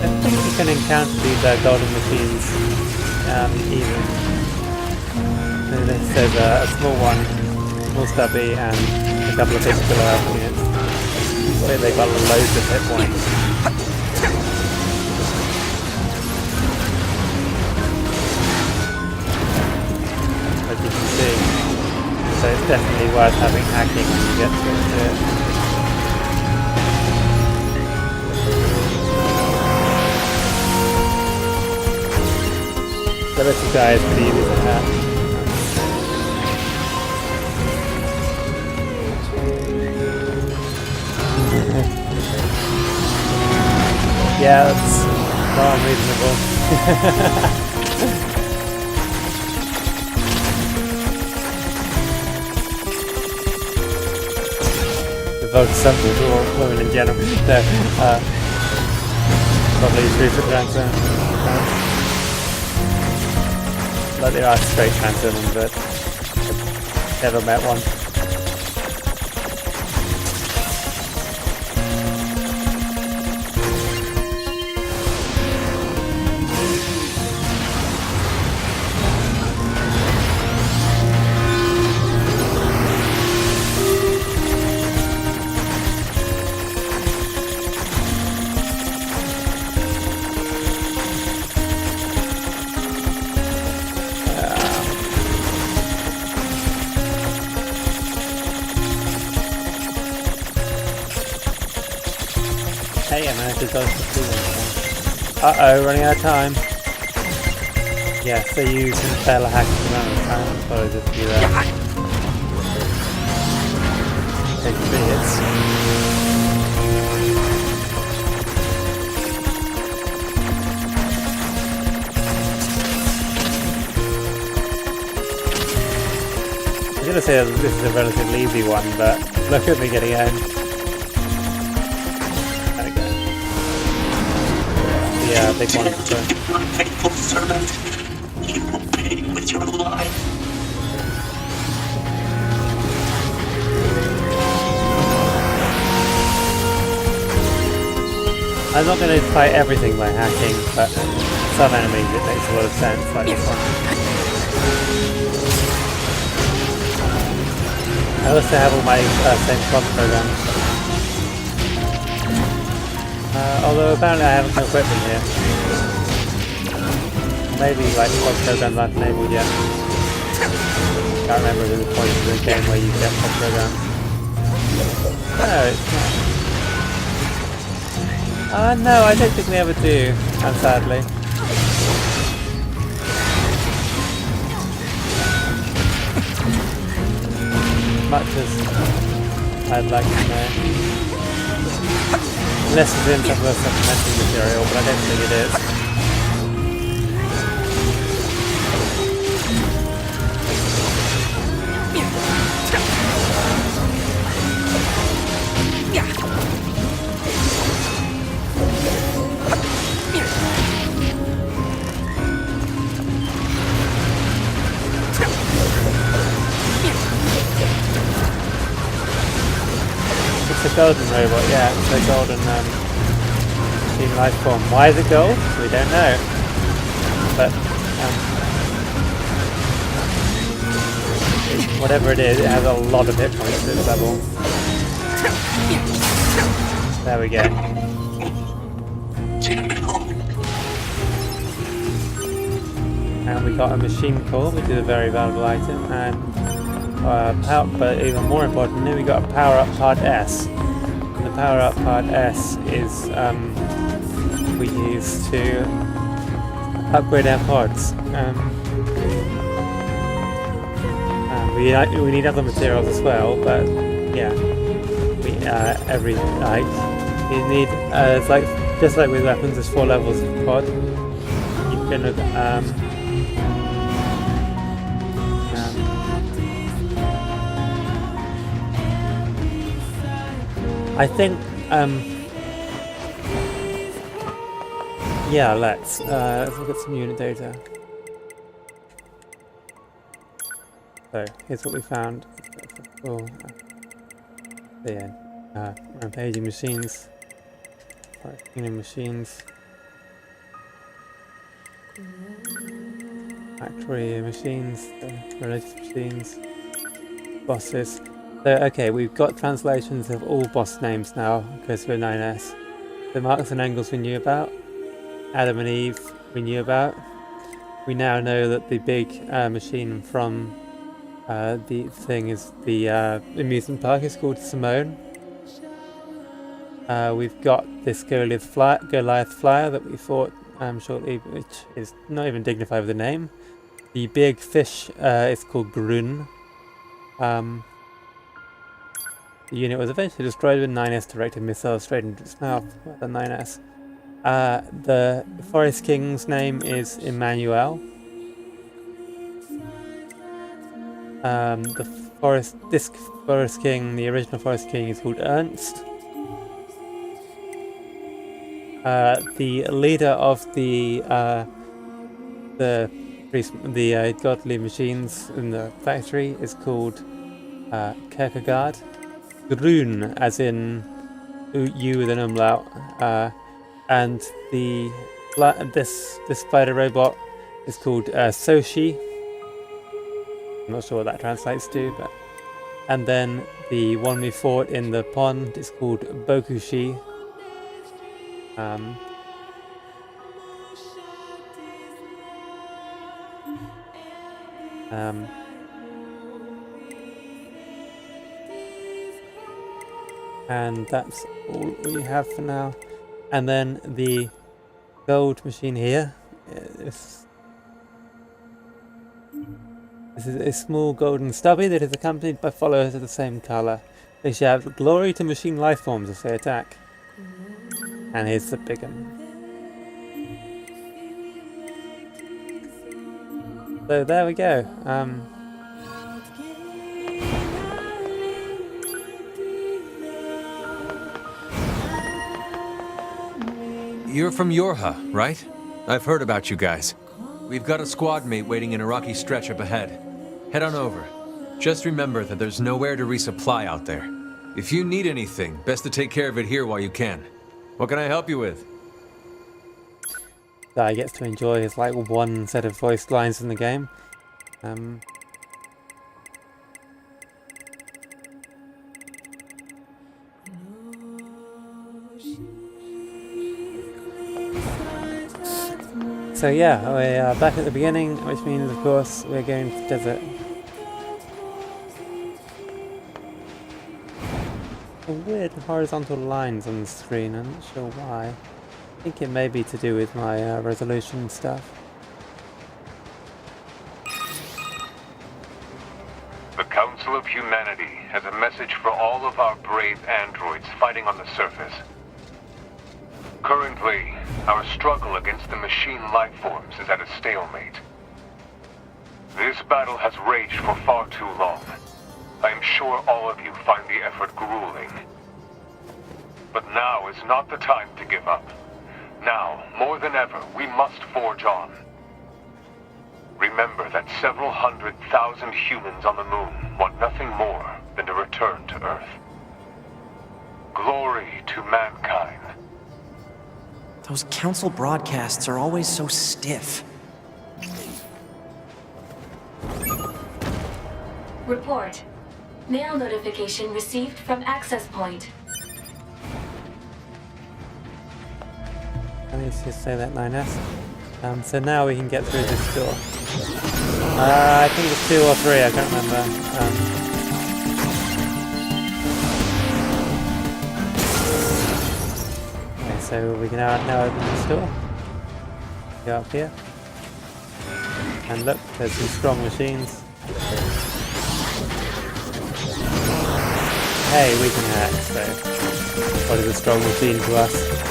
I think you can encounter these golden machines even. There's a small one, small stubby, and a couple of physical units. So they've got loads of hit points. As you can see. So it's definitely worth having hacking when you get to it. The little guy is pretty easy to hack. Yeah, that's not unreasonable. The vote simple to all women in general. No, probably true for trans women. But there are straight trans women, but I've never met one. Hey, I managed to dodge the ceiling. Uh-oh, running out of time. Yeah, so you can fail a hack at the amount of time, so just do that. Take 3 hits. I was gonna say this is a relatively easy one, but look at me getting home. Yeah, big one. My faithful servant, you will pay with your life. I'm not going to fight everything by hacking, but some enemies it makes a lot of sense, like this one. I also have all my same club programs. Although apparently I haven't equipped them here. Maybe like club programs aren't enabled yet. Can't remember if there's a point in the game where you get club programs. No, it's not. No, I don't think we ever do, sadly. Much as I'd like to know. Unless it's in some of the supplementary material, but I don't think it is. It's a golden robot, yeah, it's a golden team life form. Why is it gold? We don't know. But whatever it is, it has a lot of hit points at this level. There we go. And we got a machine core, which is a very valuable item, and but even more importantly, we got a power-up Part S, And the power up part S is we use to upgrade our pods. We need other materials as well, but yeah, we every like you need it's like just like with weapons, there's 4 levels of pod. You can I think yeah, let's look at some unit data. So here's what we found. Cool. Yeah, rampaging machines, kingdom machines, factory machines, religious machines, bosses. So okay, we've got translations of all boss names now because we're 9S. The Marx and Engels we knew about, Adam and Eve we knew about. We now know that the big machine from the thing is the amusement park is called Simone. We've got this Goliath flyer that we fought shortly, which is not even dignified with a name. The big fish is called Grun. The unit was eventually destroyed with 9S directed missiles straight into its mouth. Well done, 9S. The Forest King's name is Emmanuel. This Forest King, the original Forest King, is called Ernst. The leader of the godly machines in the factory is called Kierkegaard. Grun, as in U with an umlaut, and this spider robot is called Soshi. I'm not sure what that translates to, but and then the one we fought in the pond is called Bokushi. And that's all we have for now. And then the gold machine here. This is a small golden stubby that is accompanied by followers of the same colour. They shout glory to machine life forms as they attack. And here's the big one. So there we go. You're from Yorha, right? I've heard about you guys. We've got a squad mate waiting in a rocky stretch up ahead. Head on over. Just remember that there's nowhere to resupply out there. If you need anything, best to take care of it here while you can. What can I help you with? Guy gets to enjoy his like one set of voice lines in the game. So yeah, we are back at the beginning, which means of course we're going to the desert. Some weird horizontal lines on the screen, I'm not sure why. I think it may be to do with my resolution stuff. The Council of Humanity has a message for all of our brave androids fighting on the surface. Currently, our struggle against the machine life forms is at a stalemate. This battle has raged for far too long. I am sure all of you find the effort grueling. But now is not the time to give up. Now, more than ever, we must forge on. Remember that several 100,000 humans on the moon want nothing more than to return to Earth. Glory to mankind. Those council broadcasts are always so stiff. Report. Mail notification received from access point. Let me just say that 9S. So now we can get through this door. I think it's 2 or 3, I can't remember. so we can now open the store. Go up here. And look, there's some strong machines. Hey, we can hack, so what is a strong machine to us?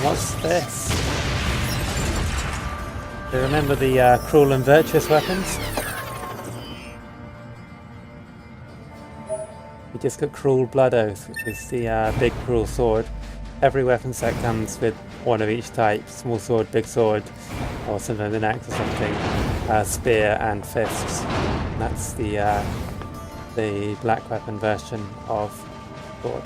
What's this? Do you remember the cruel and virtuous weapons? We just got Cruel Blood Oath, which is the big cruel sword. Every weapon set comes with one of each type: small sword, big sword, or sometimes an axe or something. Spear and fists. And that's the black weapon version of sword.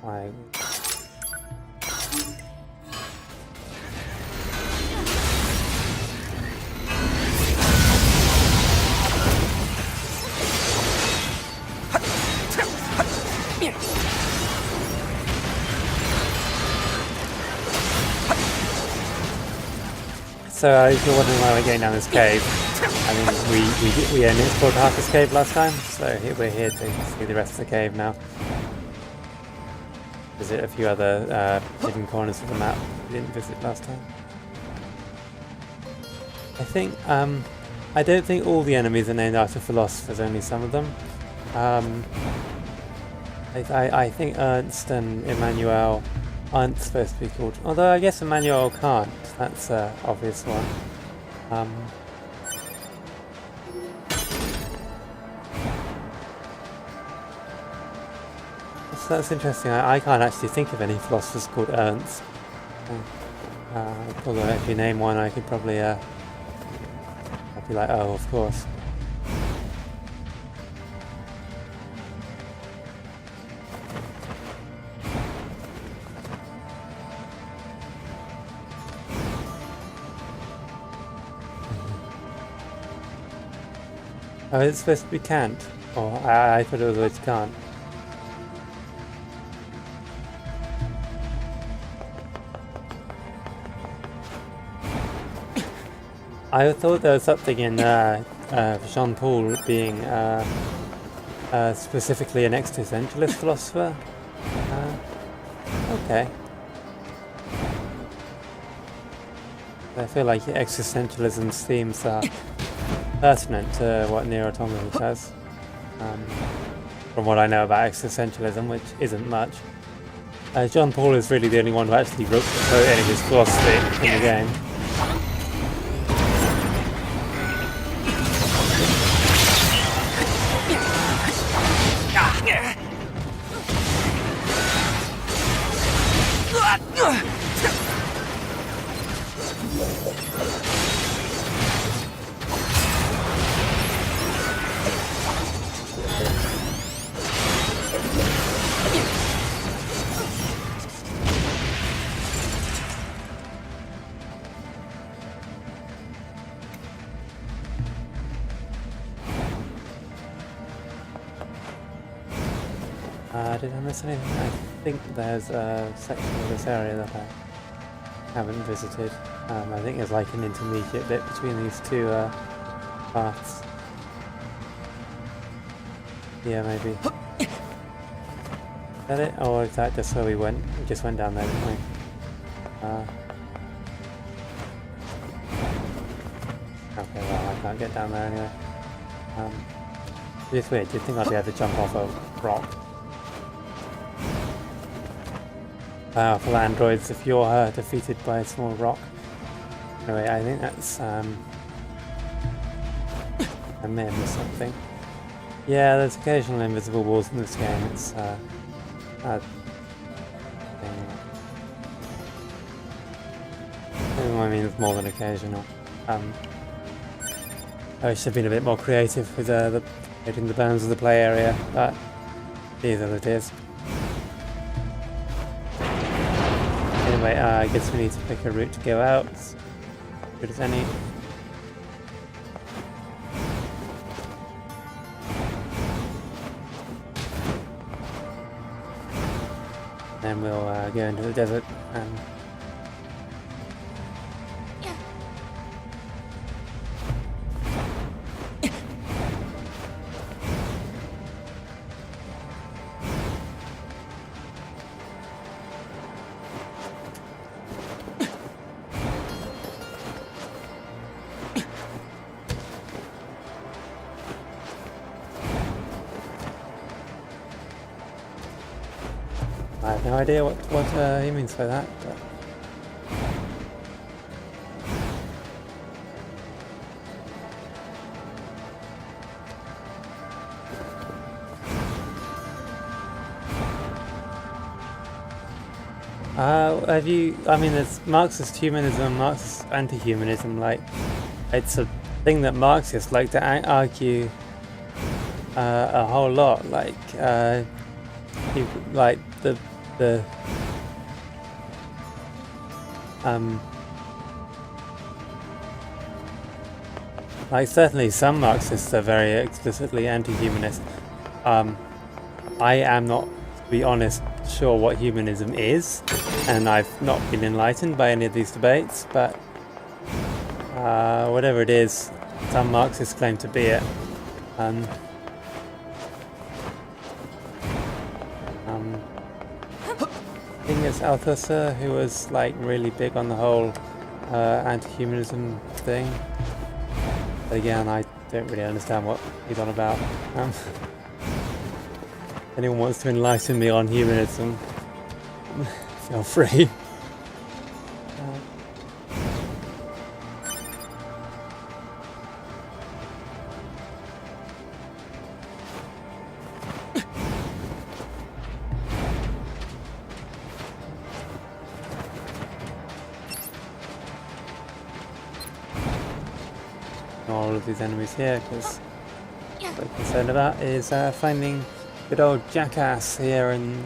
Fine. So if you're wondering why we're going down this cave, I mean we only explored half this cave last time, so we're here to see the rest of the cave now. Visit a few other hidden corners of the map we didn't visit last time. I think I don't think all the enemies are named after philosophers, only some of them. I think Ernst and Emmanuel aren't supposed to be called, although I guess Emmanuel can't. That's an obvious one. So that's interesting. I can't actually think of any philosophers called Ernst. Although if you name one, I could probably I'd be like, oh, of course. Oh, it's supposed to be Kant. Or I thought it was always Kant. I thought there was something in Jean-Paul being specifically an existentialist philosopher. Okay. I feel like existentialism's themes are pertinent to what NieR Automata does. From what I know about existentialism, which isn't much. Jean-Paul is really the only one who actually wrote any of his philosophy in the game. Did I miss anything? I think there's a section of this area that I haven't visited. I think there's like an intermediate bit between these two paths. Yeah, maybe. Is that it? Or is that just where we went? We just went down there, didn't we? Okay, well, I can't get down there anyway. It's weird. Do you think I'd be able to jump off a rock? Powerful androids if you're defeated by a small rock. Anyway, I think that's I may have missed something. Yeah, there's occasional invisible walls in this game. It's a thing. I mean, it's more than occasional. I should have been a bit more creative with hitting the bounds of the play area, but it is as it is. Anyway, I guess we need to pick a route to go out. As good as any. Then we'll go into the desert and I have no idea what he means by that, but have you? I mean, there's Marxist humanism, Marxist anti-humanism. Like, it's a thing that Marxists like to argue a whole lot. Like, like the like certainly some Marxists are very explicitly anti-humanist. I am not, to be honest, sure what humanism is, and I've not been enlightened by any of these debates, but whatever it is, some Marxists claim to be it. I think it's Althusser who was like really big on the whole anti-humanism thing. But again, I don't really understand what he's on about. If anyone wants to enlighten me on humanism, feel free. All of these enemies here, because what I'm concerned about is finding good old Jackass here and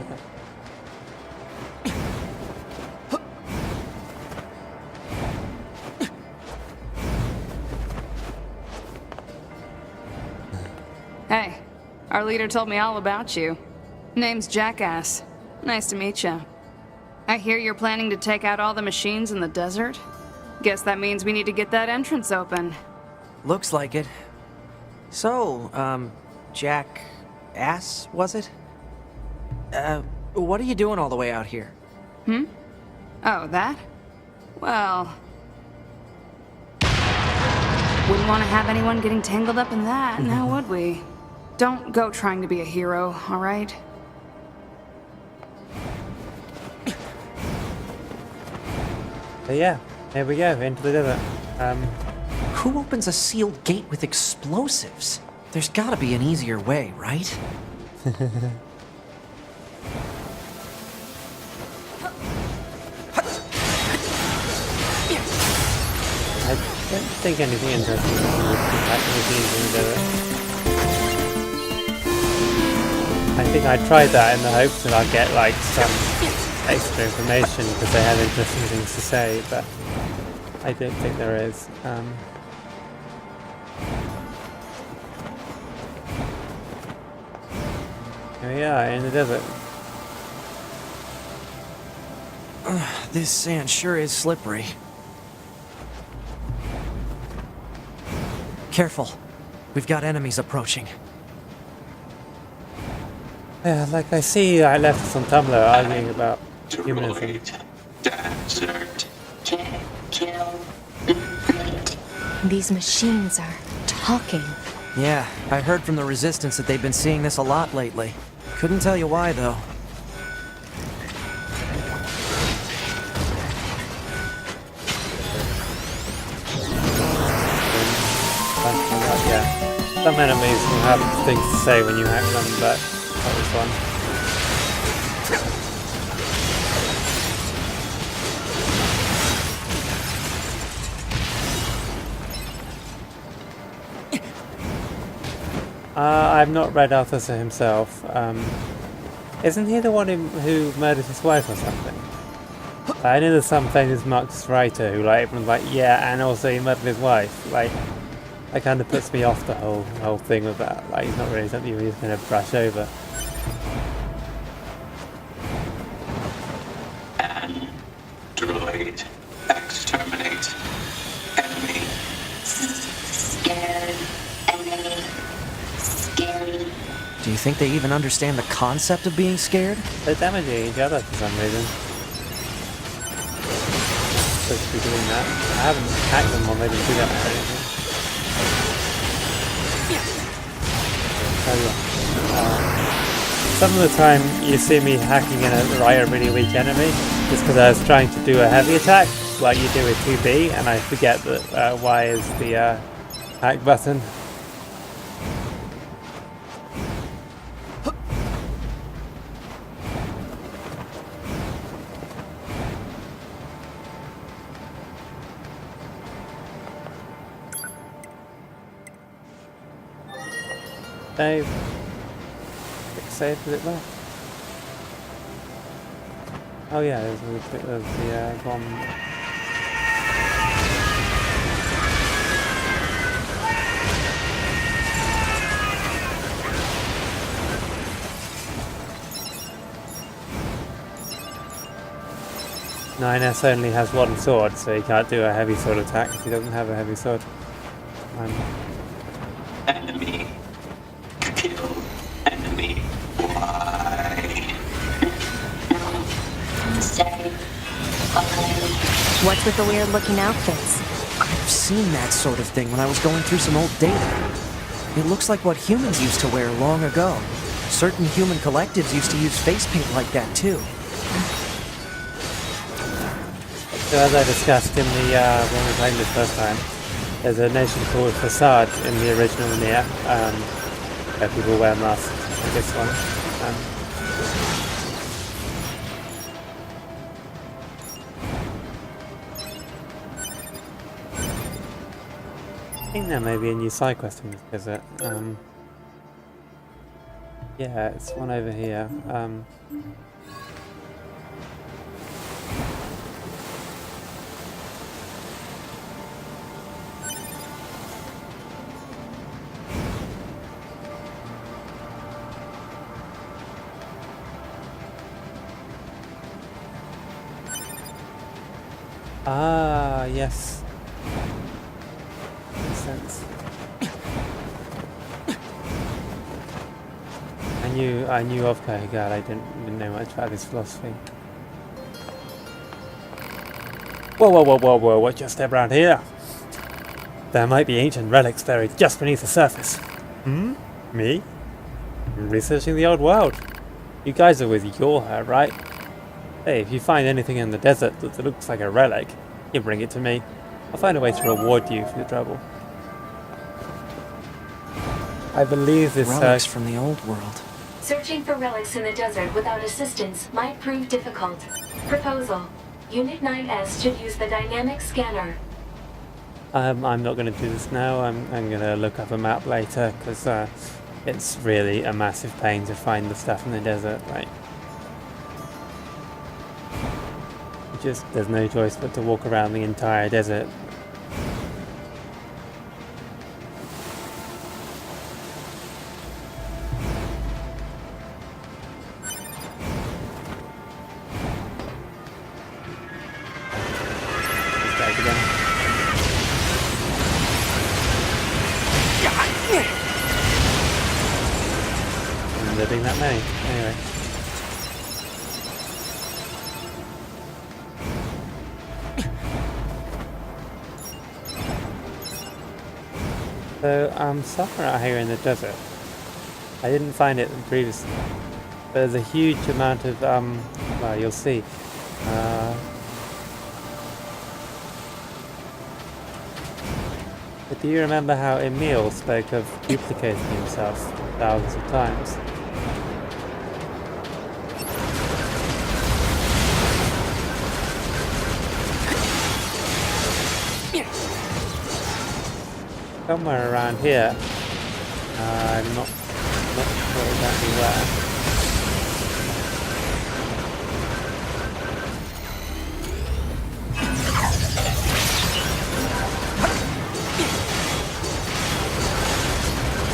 Hey, our leader told me all about you. Name's Jackass. Nice to meet you. I hear you're planning to take out all the machines in the desert? Guess that means we need to get that entrance open. Looks like it. So, Jackass, was it? What are you doing all the way out here? Oh, that? Well... wouldn't want to have anyone getting tangled up in that, now would we? Don't go trying to be a hero, alright? but yeah, here we go, into the desert. Who opens a sealed gate with explosives? There's gotta be an easier way, right? I don't think anything interesting with machines in the desert. I think I tried that in the hopes that I'd get like some extra information because they had interesting things to say, but I don't think there is. Here we are in the desert. This sand sure is slippery. Careful. We've got enemies approaching. Yeah, like I see I left us on Tumblr arguing about humanism. Desert. Can't kill. These machines are talking. Yeah, I heard from the Resistance that they've been seeing this a lot lately. Couldn't tell you why, though. Yeah. Some enemies will have things to say when you hack them, but not this one. I've not read Arthur himself. Isn't he the one who murdered his wife or something? I know there's some famous Marxist writer who like everyone's like, yeah, and also he murdered his wife. Like, that kind of puts me off the whole thing with that. Like, it's not really something you're just going to brush over. Android. Exterminate. Enemy. Scared. Enemy. Scary. Do you think they even understand the concept of being scared? They're damaging each other for some reason. Supposed to be doing that. I haven't hacked them while they didn't do that or anything. Some of the time you see me hacking in a really weak enemy just because I was trying to do a heavy attack like you do with 2B, and I forget that Y is the hack button. Save. Quick save, is it there? Oh yeah, there's a bit of the bomb. NieR only has one sword, so he can't do a heavy sword attack if he doesn't have a heavy sword. Enemy. Kill. Enemy. Why? Stay. What's with the weird looking outfits? I've seen that sort of thing when I was going through some old data. It looks like what humans used to wear long ago. Certain human collectives used to use face paint like that too. So as I discussed in the when we played this first time, there's a nation called Facade in the original NieR, where people wear masks like this one. I think there may be a new side quest in this desert. Yeah, it's one over here. Ah, yes. Makes sense. I knew of Kierkegaard. I didn't know much about his philosophy. Whoa, watch your step around here. There might be ancient relics buried just beneath the surface. Hmm? Me? I'm researching the old world. You guys are with NieR, right? Hey, if you find anything in the desert that looks like a relic, you bring it to me. I'll find a way to reward you for your trouble. I believe this relics from the old world. Searching for relics in the desert without assistance might prove difficult. Proposal. Unit 9S should use the dynamic scanner. I'm not going to do this now. I'm going to look up a map later because it's really a massive pain to find the stuff in the desert. Like, there's no choice but to walk around the entire desert. And there being that many. Anyway. So, somewhere out here in the desert, I didn't find it previously, but there's a huge amount of, well, you'll see, But do you remember how Emil spoke of duplicating himself thousands of times? Somewhere around here. I'm not sure exactly where.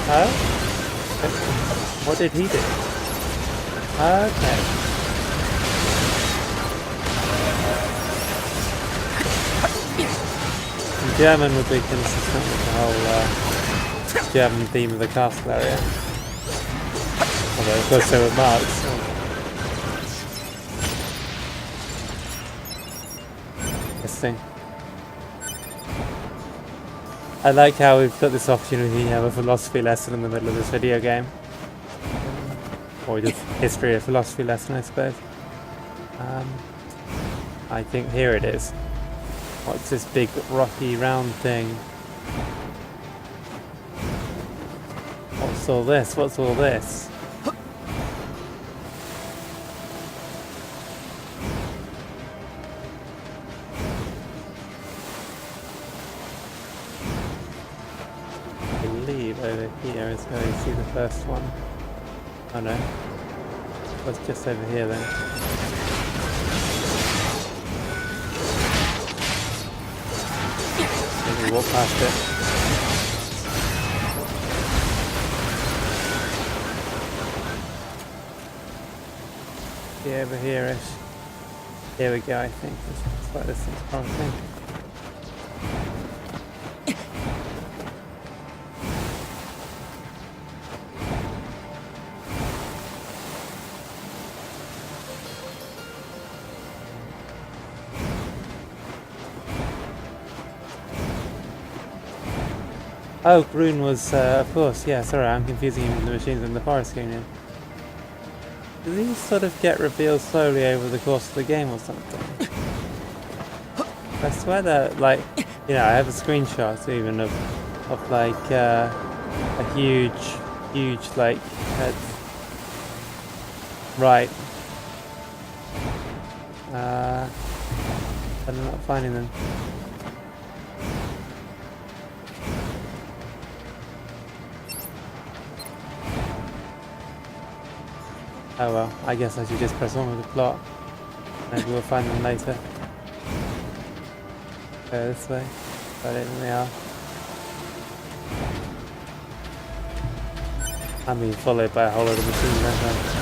Oh? What did he do? Okay. In German would be consistent with the whole German theme of the castle area. Although of course there were marks. So. Interesting. I like how we've got this opportunity to have a philosophy lesson in the middle of this video game. Or just history of philosophy lesson, I suppose. I think here it is. What's this big rocky round thing? What's all this? What's all this? Over here is where you see the first one. Oh no. It was just over here then. Maybe walk past it. Yeah, over here-ish. Here we go, I think. That's what this thing's promising. Oh, Grun was, of course, yeah, sorry, I'm confusing him with the machines in the Forest Union. Do these sort of get revealed slowly over the course of the game or something? I swear that, like, you know, I have a screenshot even of like, a huge, like, head. Right. But I'm not finding them. Oh well, I guess I should just press on with the plot. Maybe we'll find them later. Go this way. I don't think they are. I'm being followed by a whole lot of machine guns.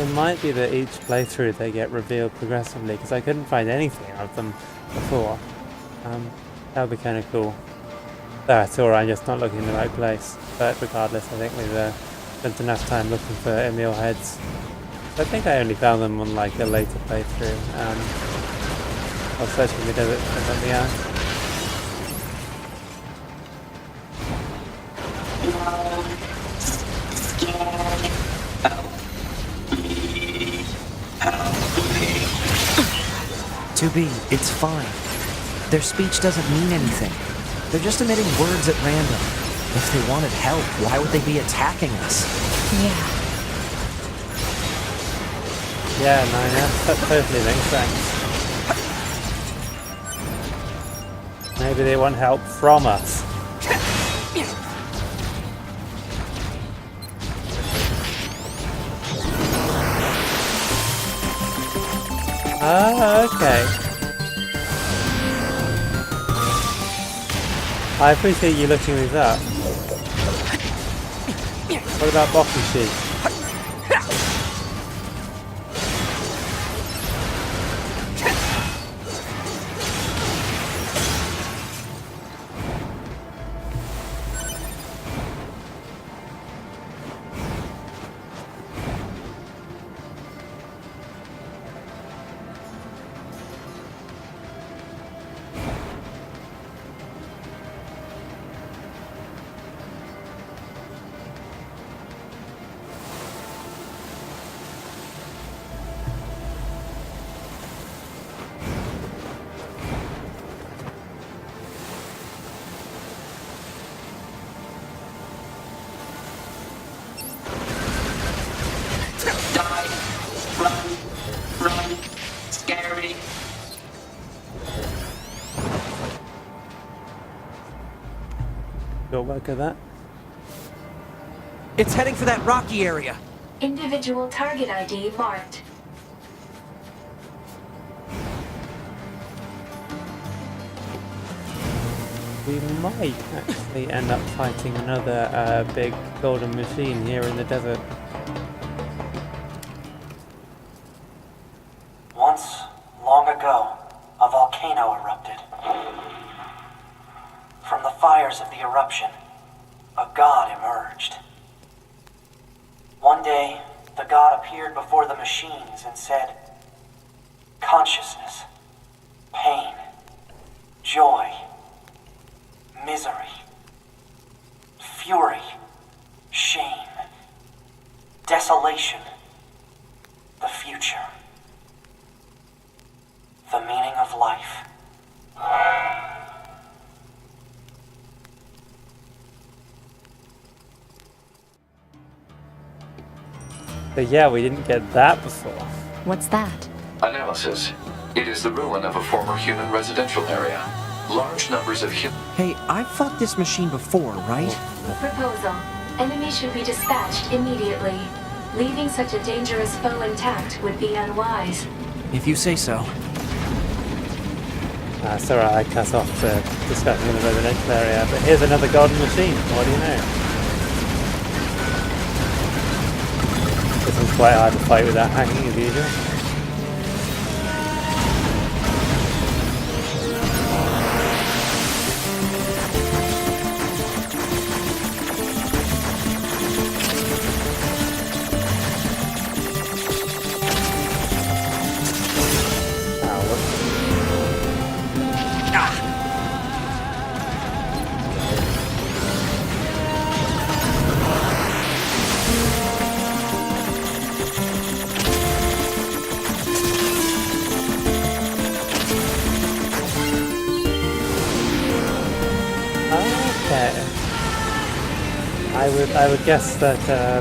It might be that each playthrough they get revealed progressively, because I couldn't find anything of them before. That would be kind of cool. That's alright, I'm just not looking in the right place. But regardless, I think we've spent enough time looking for Emil heads. I think I only found them on like a later playthrough. I was searching the desert for something else. To be, it's fine. Their speech doesn't mean anything. They're just emitting words at random. If they wanted help, why would they be attacking us? Yeah. Yeah, no, that totally makes sense. Maybe they want help from us. Ah, okay. I appreciate you looking these up. What about Bokushi? luck at that. It's heading for that rocky area. Individual target ID marked. We might actually end up fighting another big golden machine here in the desert. Once, long ago, a volcano erupted. From the fires of the eruption, a god emerged. One day, the god appeared before the machines and said, "Consciousness, pain, joy, misery, fury, shame, desolation, the future, the meaning of life." But yeah, we didn't get that before. What's that? Analysis. It is the ruin of a former human residential area. Large numbers of human... Hey, I've fought this machine before, right? Proposal. Enemy should be dispatched immediately. Leaving such a dangerous foe intact would be unwise. If you say so. Sorry, I cut off the discussion in the residential area, but here's another golden machine. What do you know? This one's quite hard to fight without hacking as usual. I would guess that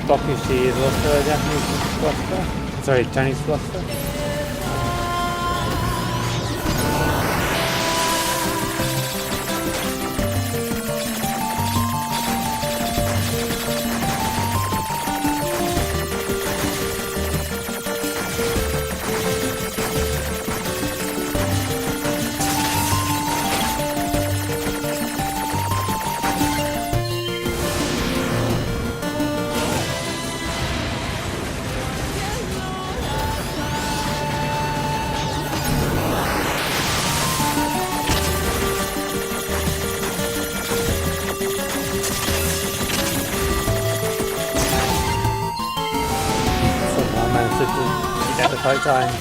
Bokushi is also a Japanese philosopher. Sorry, Chinese philosopher. At the right time.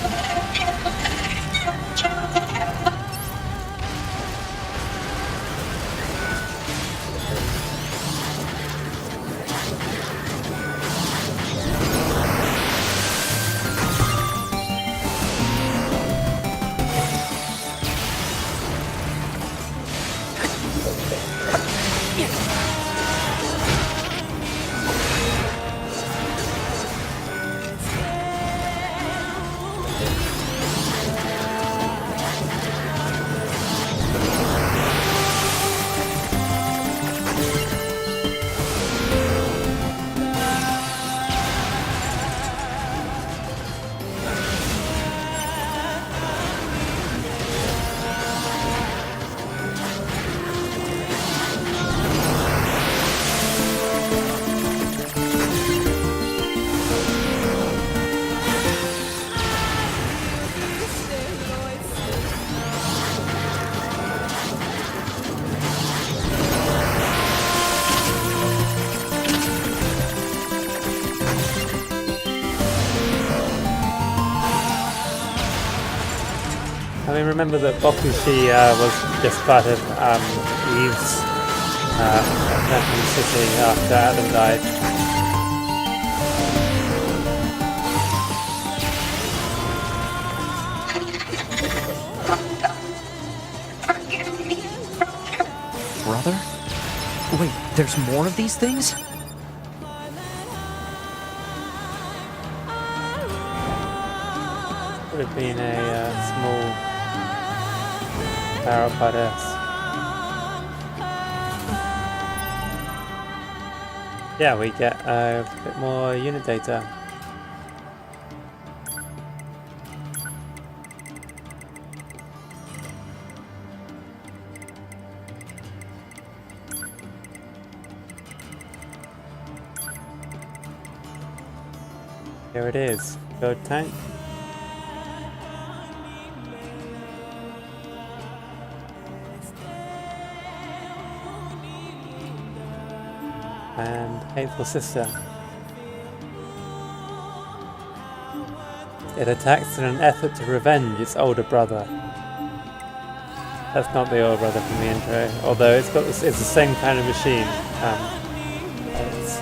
I mean, remember that Bokushi was just part of Eve's city after Adam died. Brother? Wait, there's more of these things? Would have been a small barrel S. yeah, we get a bit more unit data. Here it is, third tank. And Hateful Sister. It attacks in an effort to revenge its older brother. That's not the older brother from the intro, although it's the same kind of machine. It's